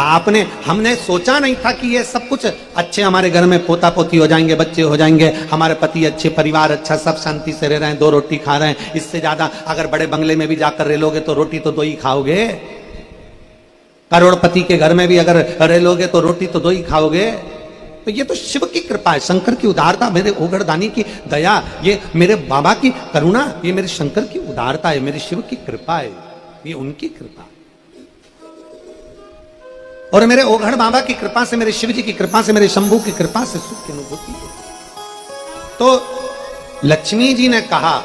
हमने सोचा नहीं था कि ये सब कुछ अच्छे हमारे घर में पोता पोती हो जाएंगे, बच्चे हो जाएंगे, हमारे पति अच्छे, परिवार अच्छा, सब शांति से रह रहे हैं, 2 रोटी खा रहे हैं। इससे ज्यादा अगर बड़े बंगले में भी जाकर रह लोगे तो रोटी तो 2 ही खाओगे, करोड़पति के घर में भी अगर रह लोगे तो रोटी तो 2 ही खाओगे। तो ये तो शिव की कृपा है, शंकर की उदारता, मेरे ओगड़दानी की दया, ये मेरे बाबा की करुणा, ये मेरे शंकर की उदारता है, मेरे शिव की कृपा है, ये उनकी कृपा। और मेरे ओघड़ बाबा की कृपा से, मेरे शिव जी की कृपा से, मेरे शंभू की कृपा से सुख की अनुभूति है। तो लक्ष्मी जी ने कहा,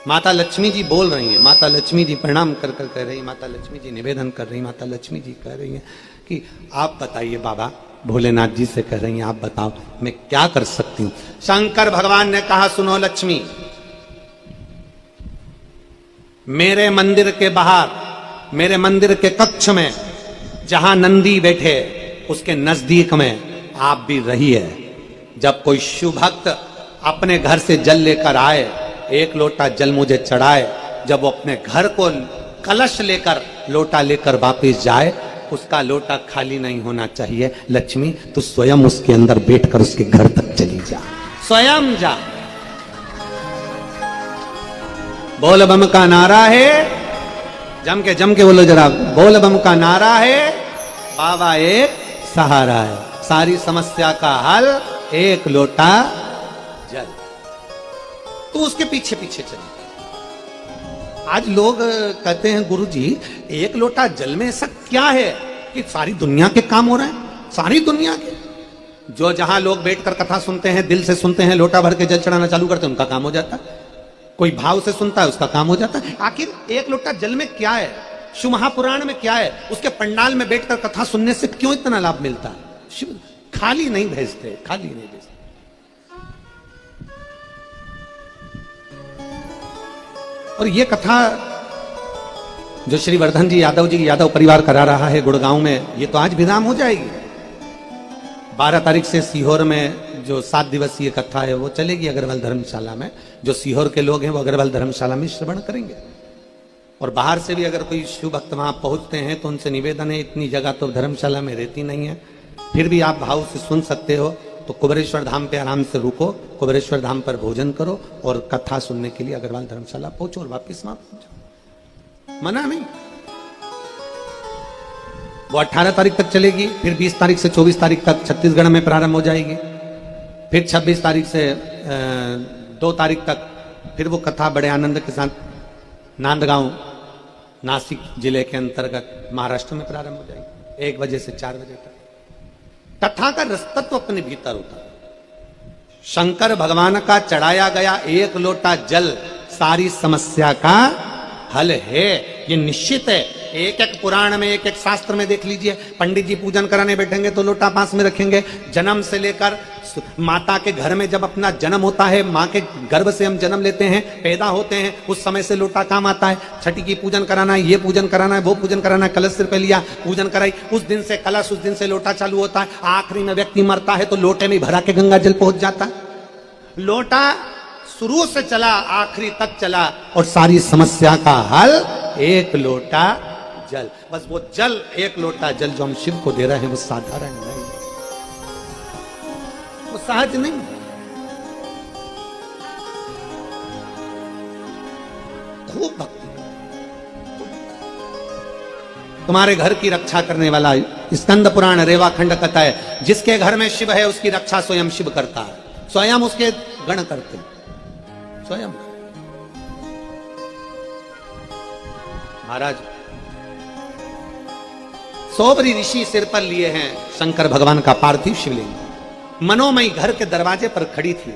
माता लक्ष्मी जी बोल रही हैं, माता लक्ष्मी जी प्रणाम कर कर कह रही, माता लक्ष्मी जी निवेदन कर रही, माता लक्ष्मी जी कह रही हैं कि आप बताइए बाबा, भोलेनाथ जी से कह रही हैं, आप बताओ मैं क्या कर सकती हूं। शंकर भगवान ने कहा, सुनो लक्ष्मी, मेरे मंदिर के बाहर, मेरे मंदिर के कक्ष में जहां नंदी बैठे, उसके नजदीक में आप भी रहिए। जब कोई शिव भक्त अपने घर से जल लेकर आए, 1 लोटा जल मुझे चढ़ाए, जब वो अपने घर को कलश लेकर, लोटा लेकर वापस जाए, उसका लोटा खाली नहीं होना चाहिए। लक्ष्मी, तू स्वयं उसके अंदर बैठकर उसके घर तक चली जा, स्वयं जा। बोल बम का नारा है, जम के बोलो जरा, बोल बम का नारा है, बाबा एक सहारा है, सारी समस्या का हल 1 लोटा जल। तू उसके पीछे पीछे चल, आज लोग कहते हैं गुरुजी एक लोटा जल में ऐसा क्या है कि सारी दुनिया के काम हो रहे हैं, सारी दुनिया के। जो जहां लोग बैठकर कथा सुनते हैं, दिल से सुनते हैं, लोटा भर के जल चढ़ाना चालू करते हैं, उनका काम हो जाता है। कोई भाव से सुनता है, उसका काम हो जाता है। आखिर एक लोटा जल में क्या है, शिव महापुराण में क्या है, उसके पंडाल में बैठकर कथा सुनने से क्यों इतना लाभ मिलता है? शिव खाली नहीं भेजते, खाली नहीं भेजते। और ये कथा जो श्री वर्धन जी यादव जी यादव परिवार करा रहा है गुड़गांव में, ये तो आज विराम हो जाएगी। 12 तारीख से सीहोर में जो 7 दिवसीय कथा है वो चलेगी अग्रवाल धर्मशाला में। जो सीहोर के लोग हैं वो अग्रवाल धर्मशाला में श्रवण करेंगे। और बाहर से भी अगर कोई शिव भक्त वहां पहुंचते हैं तो उनसे निवेदन है, इतनी जगह तो धर्मशाला में रहती नहीं है, फिर भी आप भाव से सुन सकते हो तो कुबेरेश्वर धाम पे आराम से रुको, कुबेरेश्वर धाम पर भोजन करो और कथा सुनने के लिए अग्रवाल धर्मशाला पहुंचो और वापिस वहां पहुंचो। मना नहीं। वो 18 तारीख तक चलेगी, फिर 20 तारीख से 24 तारीख तक छत्तीसगढ़ में प्रारंभ हो जाएगी, फिर 26 तारीख से 2 तारीख तक फिर वो कथा बड़े आनंद के साथ नांदगांव नासिक जिले के अंतर्गत महाराष्ट्र में प्रारंभ हो जाएगी 1 बजे से 4 बजे तक। कथा का रसतत्व अपने भीतर होता है। शंकर भगवान का चढ़ाया गया एक लोटा जल सारी समस्या का हल है, ये निश्चित है। एक एक पुराण में, एक एक शास्त्र में देख लीजिए, पंडित जी पूजन कराने बैठेंगे तो लोटा पास में रखेंगे। जन्म से लेकर माता के घर में जब अपना जन्म होता है, माँ के गर्भ से हम जन्म लेते हैं, पैदा होते हैं, उस समय से लोटा काम आता है। छठी की पूजन कराना है, ये पूजन कराना है, वो पूजन कराना है, कलश सिर पे लिया, पूजन कराई, उस दिन से कलश, उस दिन से लोटा चालू होता है। आखिरी में व्यक्ति मरता है तो लोटे में भरा के गंगा जल पहुंच जाता है। लोटा शुरू से चला आखिरी तक चला और सारी समस्या का हल एक लोटा जल। बस वो जल, एक लोटा जल जो हम शिव को दे रहे हैं वो साधारण नहीं, वो सहज नहीं। खूब भक्ति। तुम्हारे घर की रक्षा करने वाला स्कंद पुराण रेवाखंड कहता है, जिसके घर में शिव है उसकी रक्षा स्वयं शिव करता है, स्वयं उसके गण करते हैं, स्वयं। महाराज सोबरी ऋषि सिर पर लिए हैं शंकर भगवान का पार्थिव शिवलिंग। मनोमयी घर के दरवाजे पर खड़ी थी,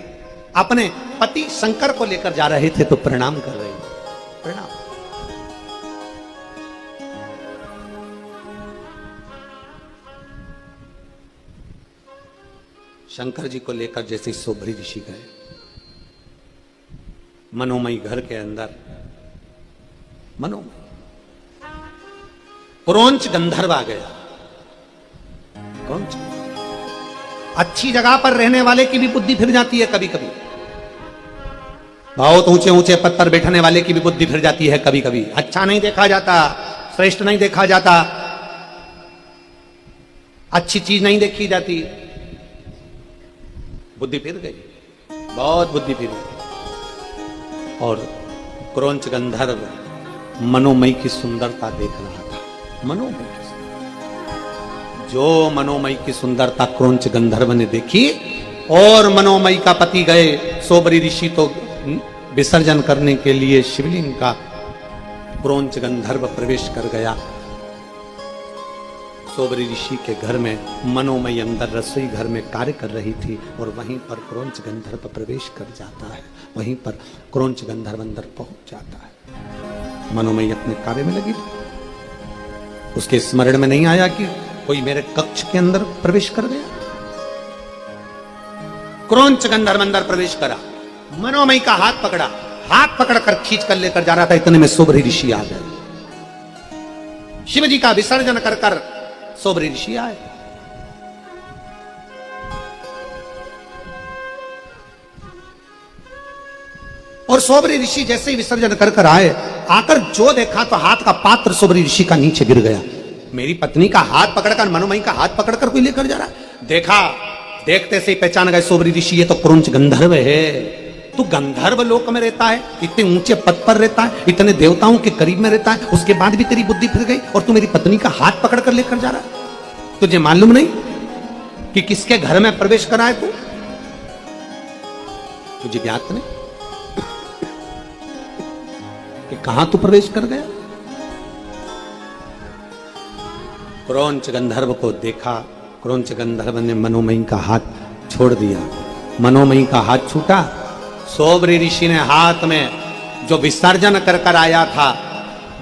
अपने पति शंकर को लेकर जा रहे थे तो प्रणाम कर रही, प्रणाम। शंकर जी को लेकर जैसे सोबरी ऋषि गए मनोमयी घर के अंदर, मनोमयी क्रोंच गंधर्व आ गया। क्रोंच अच्छी जगह पर रहने वाले की भी बुद्धि फिर जाती है कभी कभी, बहुत ऊंचे ऊंचे पद पर बैठने वाले की भी बुद्धि फिर जाती है कभी कभी। अच्छा नहीं देखा जाता, श्रेष्ठ नहीं देखा जाता, अच्छी चीज नहीं देखी जाती, बुद्धि फिर गई, बहुत बुद्धि फिर गई। और क्रोंच गंधर्व मनोमयी की सुंदरता देख रहा था। मनोमयी की सुंदरता, जो मनोमयी की सुंदरता क्रोंच गंधर्व ने देखी, और मनोमयी का पति गए सोबरी ऋषि तो विसर्जन करने के लिए शिवलिंग का, क्रोंच गंधर्व प्रवेश कर गया सोबरी ऋषि के घर में। मनोमयी अंदर रसोई घर में कार्य कर रही थी और वहीं पर क्रोंच गंधर्व प्रवेश कर जाता है, वहीं पर क्रोंच गंधर्व अंदर पहुंच जाता है। मनोमयी अपने कार्य में लगी, उसके स्मरण में नहीं आया कि कोई मेरे कक्ष के अंदर प्रवेश कर गया। क्रोंच गंधर्व अंदर प्रवेश करा, मनोमयी का हाथ पकड़ा, हाथ पकड़कर खींच कर लेकर जा रहा था, इतने में सोबरी ऋषि आ गए। शिव जी का विसर्जन कर कर सोबरी ऋषि आए। और सोबरी ऋषि जैसे ही विसर्जन कर कर आए, आकर जो देखा तो हाथ का पात्र सोबरी ऋषि का नीचे गिर गया। मेरी पत्नी का हाथ पकड़कर, मनोमयी का हाथ पकड़कर कोई लेकर जा रहा है। देखा, देखते से ही पहचान गए सोबरी ऋषि, ये तो क्रोंच गंधर्व है। तू गंधर्व लोक में रहता है, इतने ऊंचे पद पर रहता है, इतने देवताओं के करीब में रहता है, उसके बाद भी तेरी बुद्धि फिर गई और तू मेरी पत्नी का हाथ पकड़कर लेकर जा रहा है। तुझे मालूम नहीं कि किसके घर में प्रवेश करा है तू? तुझे ज्ञात नहीं कि कहां तू प्रवेश कर गया? क्रौंच गंधर्व को देखा। क्रौंच गंधर्व ने मनोमयी का हाथ छोड़ दिया। मनोमयी का हाथ छूटा। सोबरी ऋषि ने हाथ में जो विसर्जन कर कर आया था,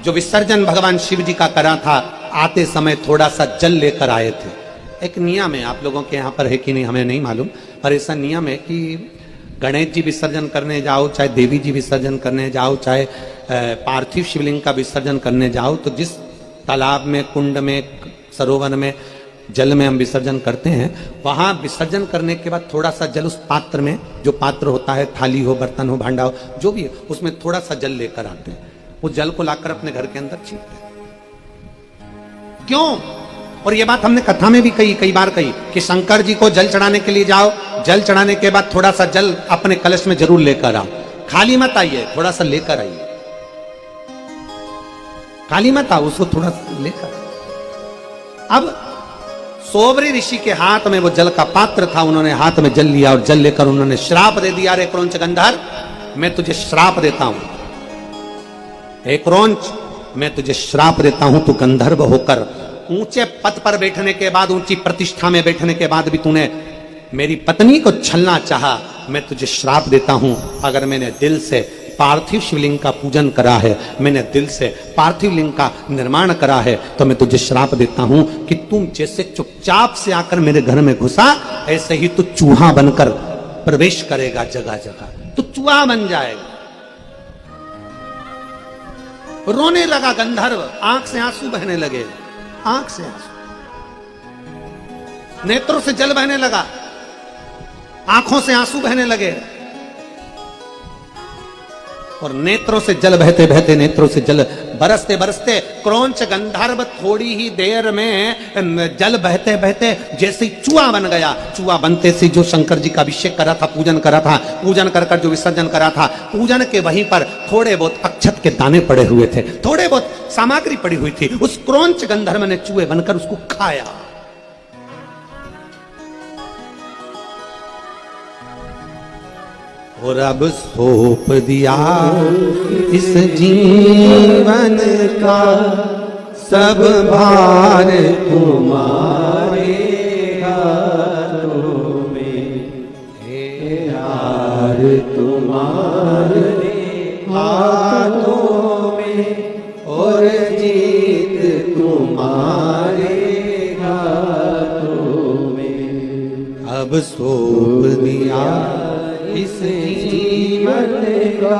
जो विसर्जन भगवान शिव जी का करा था, आते समय थोड़ा सा जल लेकर आए थे। एक नियम है, आप लोगों के यहाँ पर है कि नहीं हमें नहीं मालूम, पर ऐसा नियम है कि गणेश जी विसर्जन करने जाओ, चाहे देवी जी विसर्जन करने जाओ, चाहे पार्थिव शिवलिंग का विसर्जन करने जाओ, तो जिस तालाब में, कुंड में, सरोवर में, जल में हम विसर्जन करते हैं, वहां विसर्जन करने के बाद थोड़ा सा जल उस पात्र में, जो पात्र होता है, थाली हो, बर्तन हो, भांडा हो, जो भी है, उसमें थोड़ा सा जल लेकर आते हैं। वो जल को लाकर अपने घर के अंदर छींटते हैं। क्यों? और ये बात हमने कथा में भी कई बार कही कि शंकर जी को जल चढ़ाने के लिए जाओ, जल चढ़ाने के बाद थोड़ा सा जल अपने कलश में जरूर लेकर आओ। खाली मत आइए, थोड़ा सा लेकर आइए। खाली मत आओ, उसको थोड़ा सा लेकर। अब सोबरी ऋषि के हाथ में वो जल का पात्र था, उन्होंने हाथ में जल लिया और जल लेकर उन्होंने श्राप दे दिया, रे क्रौंच गंधर्व, मैं तुझे श्राप देता हूं। हे क्रौंच, मैं तुझे श्राप देता हूं, तू गंधर्व होकर ऊंचे पद पर बैठने के बाद, ऊंची प्रतिष्ठा में बैठने के बाद भी तूने मेरी पत्नी को छलना चाहा, मैं तुझे श्राप देता हूं। अगर मैंने दिल से पार्थिव शिवलिंग का पूजन करा है, मैंने दिल से पार्थिव लिंग का निर्माण करा है, तो मैं तुझे श्राप देता हूं कि तुम जैसे चुपचाप से आकर मेरे घर में घुसा, ऐसे ही तू चूहा बनकर प्रवेश करेगा जगह जगह, तू चूहा बन जाएगा। रोने लगा गंधर्व, आंख से आंसू बहने लगे, आंख से आंसू, नेत्रों से जल बहने लगा, आंखों से आंसू बहने लगे। और नेत्रों से जल बहते बहते, नेत्रों से जल बरसते बरसते, क्रौंच गंधर्व थोड़ी ही देर में जल बहते बहते जैसे चूहा बन गया। चूहा बनते से जो शंकर जी का अभिषेक करा था, पूजन करा था, पूजन कर कर जो विसर्जन करा था, पूजन के वहीं पर थोड़े बहुत अक्षत के दाने पड़े हुए थे, थोड़े बहुत सामग्री पड़ी हुई थी। उस क्रौंच गंधर्व ने चूहे बनकर उसको खाया। और अब सौंप दिया इस जीवन का सब भार तुम्हारे हाथों में, हे हार तुम्हारे हाथों में, और जीत तुम्हारे हाथों में। अब सौंप दिया इस जीवन का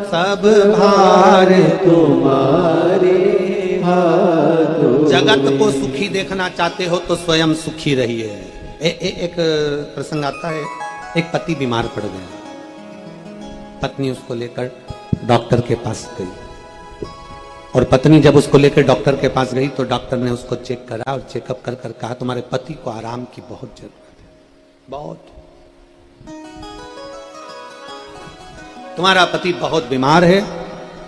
सब भार तुम्हारे हाथों। जगत को सुखी देखना चाहते हो तो स्वयं सुखी रहिए। एक प्रसंग आता है, एक पति बीमार पड़ गया, पत्नी उसको लेकर डॉक्टर के पास गई, और पत्नी जब उसको लेकर डॉक्टर के पास गई तो डॉक्टर ने उसको चेक करा और चेकअप कर कर कहा, तुम्हारे पति को आराम की बहुत जरूरत है, बहुत। तुम्हारा पति बहुत बीमार है,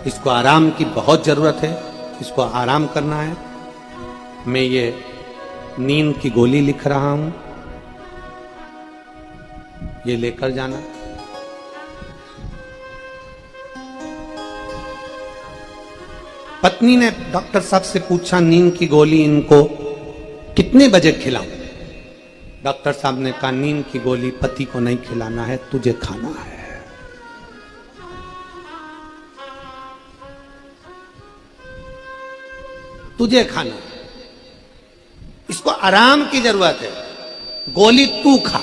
इसको आराम की बहुत जरूरत है, इसको आराम करना है। मैं ये नींद की गोली लिख रहा हूं, ये लेकर जाना। पत्नी ने डॉक्टर साहब से पूछा, नींद की गोली इनको कितने बजे खिलाऊं? डॉक्टर साहब ने कहा, नींद की गोली पति को नहीं खिलाना है, तुझे खाना है। तुझे खाना, इसको आराम की जरूरत है, गोली तू खा।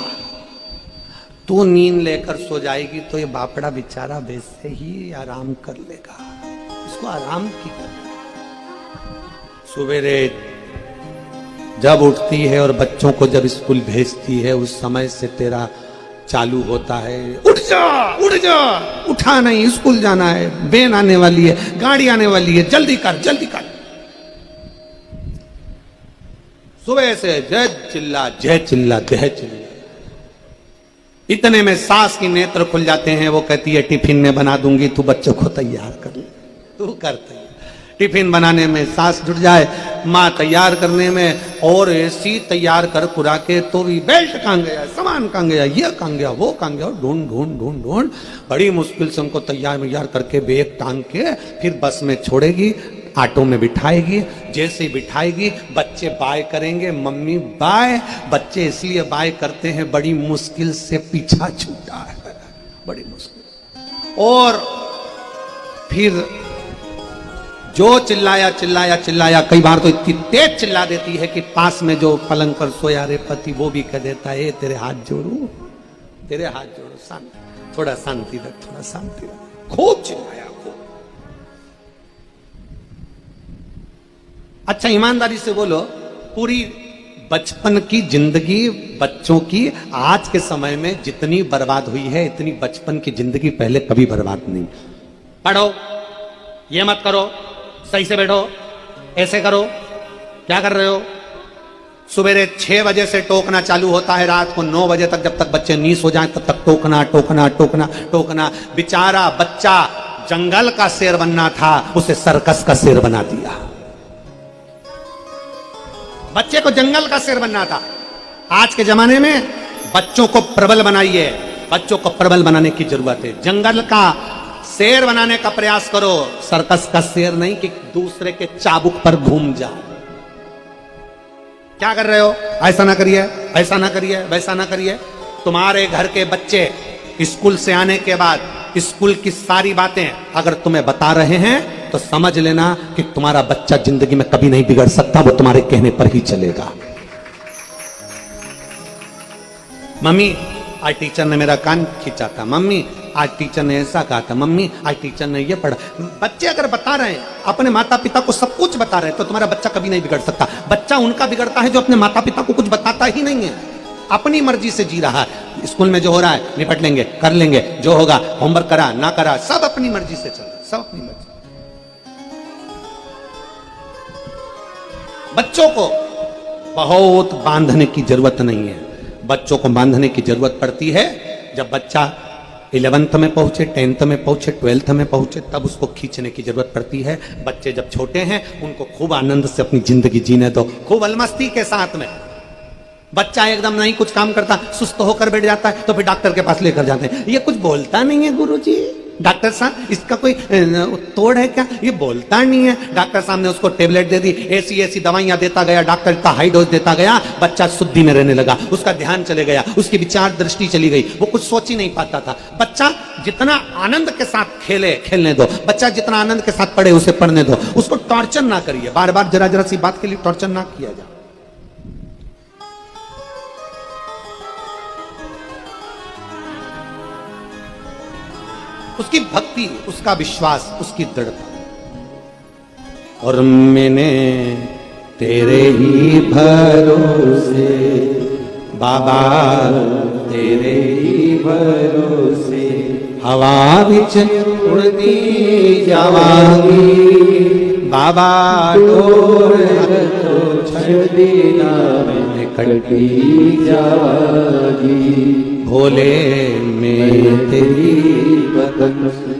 तू नींद लेकर सो जाएगी तो ये बापड़ा बेचारा वैसे ही आराम कर लेगा, इसको आराम की कर। सवेरे जब उठती है और बच्चों को जब स्कूल भेजती है, उस समय से तेरा चालू होता है, उठ जा उठ जा, उठा नहीं, स्कूल जाना है, वैन आने वाली है, गाड़ी आने वाली है, जल्दी कर जल्दी कर। सुबह से जय चिल्ला जय चिल्ला जय चिल्ला। इतने में सास की नेत्र खुल जाते हैं, वो कहती है टिफिन में बना दूंगी, तू बच्चों को तैयार कर ले, तू कर तैयार। टिफिन बनाने में सास जुट जाए, माँ तैयार करने में, और ऐसी तैयार कर कुरा के तो भी बेल्ट कहाँ गया, सामान कहाँ गया, ये कहाँ गया, वो कहाँ गया, ढूंढ ढूंढ ढूंढ ढूंढ बड़ी मुश्किल से उनको तैयार करके बेग टांग के फिर बस में छोड़ेगी, ऑटो में बिठाएगी। जैसे बिठाएगी बच्चे बाय करेंगे, मम्मी बाय। बच्चे इसलिए बाय करते हैं बड़ी मुश्किल से पीछा छूटा है, बड़ी मुश्किल। और फिर जो चिल्लाया चिल्लाया चिल्लाया, कई बार तो इतनी तेज चिल्ला देती है कि पास में जो पलंग पर सोया रे पति वो भी कह देता है तेरे हाथ जोड़ू, तेरे हाथ जोड़ो, शांति, थोड़ा शांति रख, थोड़ा शांति रख। खूब चिल्लाया, खूब। अच्छा ईमानदारी से बोलो, पूरी बचपन की जिंदगी बच्चों की आज के समय में जितनी बर्बाद हुई है, इतनी बचपन की जिंदगी पहले कभी बर्बाद नहीं। पढ़ो, ये मत करो, सही से बैठो, ऐसे करो, क्या कर रहे हो? सुबह 6 बजे से टोकना चालू होता है, रात को 9 बजे तक, जब तक बच्चे नीस हो जाएं तब तक टोकना टोकना टोकना टोकना। बेचारा बच्चा जंगल का शेर बनना था, उसे सर्कस का शेर बना दिया। बच्चे को जंगल का शेर बनना था। आज के जमाने में बच्चों को प्रबल बनाइए, बच्चों को प्रबल बनाने की जरूरत है। जंगल का शेर बनाने का प्रयास करो, सर्कस का शेर नहीं कि दूसरे के चाबुक पर घूम जाओ। क्या कर रहे हो? ऐसा ना करिए, ऐसा ना करिए, वैसा ना करिए। तुम्हारे घर के बच्चे स्कूल से आने के बाद स्कूल की सारी बातें अगर तुम्हें बता रहे हैं तो समझ लेना कि तुम्हारा बच्चा जिंदगी में कभी नहीं बिगड़ सकता, वो तुम्हारे कहने पर ही चलेगा। मम्मी आज टीचर ने मेरा कान खींचा था, मम्मी आज टीचर ने ऐसा कहा था, मम्मी आज टीचर ने ये पढ़ा। बच्चे अगर बता रहे हैं, अपने माता पिता को सब कुछ बता रहे हैं, तो तुम्हारा बच्चा कभी नहीं बिगड़ सकता। बच्चा उनका बिगड़ता है जो अपने माता पिता को कुछ बताता ही नहीं है, अपनी मर्जी से जी रहा है। स्कूल में जो हो रहा है निपट लेंगे, कर लेंगे, जो होगा होमवर्क करा ना करा सब अपनी मर्जी से चल रहा है, सब अपनी मर्जी। बच्चों को बहुत बांधने की जरूरत नहीं है। बच्चों को बांधने की जरूरत पड़ती है जब बच्चा 11th में पहुंचे, 10th में पहुंचे, 12th में पहुंचे, तब उसको खींचने की जरूरत पड़ती है। बच्चे जब छोटे हैं उनको खूब आनंद से अपनी जिंदगी जीने दो, खूब अलमस्ती के साथ में। बच्चा एकदम नहीं कुछ काम करता, सुस्त होकर बैठ जाता है, तो फिर डॉक्टर के पास लेकर जाते हैं। ये कुछ बोलता नहीं है गुरुजी, डॉक्टर साहब इसका कोई तोड़ है क्या? ये बोलता नहीं है। डॉक्टर साहब ने उसको टेबलेट दे दी, ऐसी ऐसी दवाइयां देता गया, डॉक्टर का हाई डोज देता गया, बच्चा शुद्धि में रहने लगा, उसका ध्यान चले गया, उसकी विचार दृष्टि चली गई, वो कुछ सोच ही नहीं पाता था। बच्चा जितना आनंद के साथ खेले, खेलने दो। बच्चा जितना आनंद के साथ पढ़े, उसे पढ़ने दो। उसको टॉर्चर ना करिए, बार बार जरा जरा सी बात के लिए टॉर्चर ना किया जाए। उसकी भक्ति, उसका विश्वास, उसकी दृढ़ता। और मैंने तेरे ही भरोसे बाबा, तेरे ही भरोसे हवा विच उड़ती जावांगी बाबा, डोर तो छड़ देना मैं कटती जावांगी। भोले मैं तेरी बदन,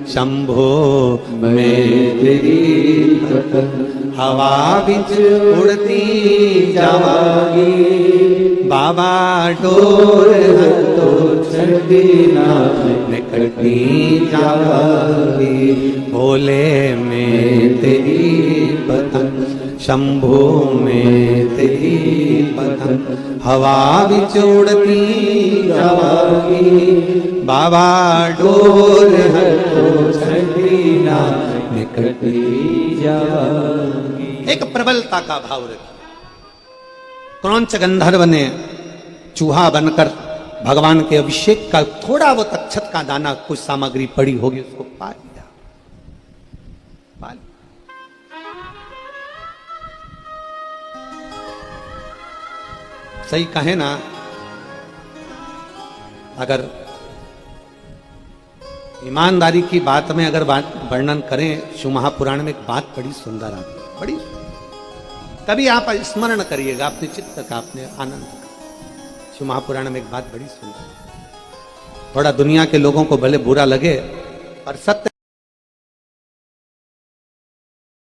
शंभो मैं तेरी बदन, हवा विच उड़ती जावांगी बाबा, डोर तो छड़ देना मैं कटती जावांगी। भोले मैं तेरी बदन, शंभो में तेरी बदन, हवा विच उड़ती जावांगी बाबा, डोर है तो छड़ी ना निकलती जावांगी। एक प्रबलता का भाव रखिए। क्रौंच गंधर्व ने चूहा बनकर भगवान के अभिषेक का थोड़ा बहुत अक्षत का दाना, कुछ सामग्री पड़ी होगी, उसको पा लिया, पा लिया। सही कहे ना, अगर ईमानदारी की बात में अगर बात वर्णन करें, शिव महापुराण में एक बात बड़ी सुंदर आती है, बड़ी। कभी आप स्मरण करिएगा अपने चित्त का, अपने आनंद का। शिव महापुराण में एक बात बड़ी सुंदर है। थोड़ा दुनिया के लोगों को भले बुरा लगे, पर सत्य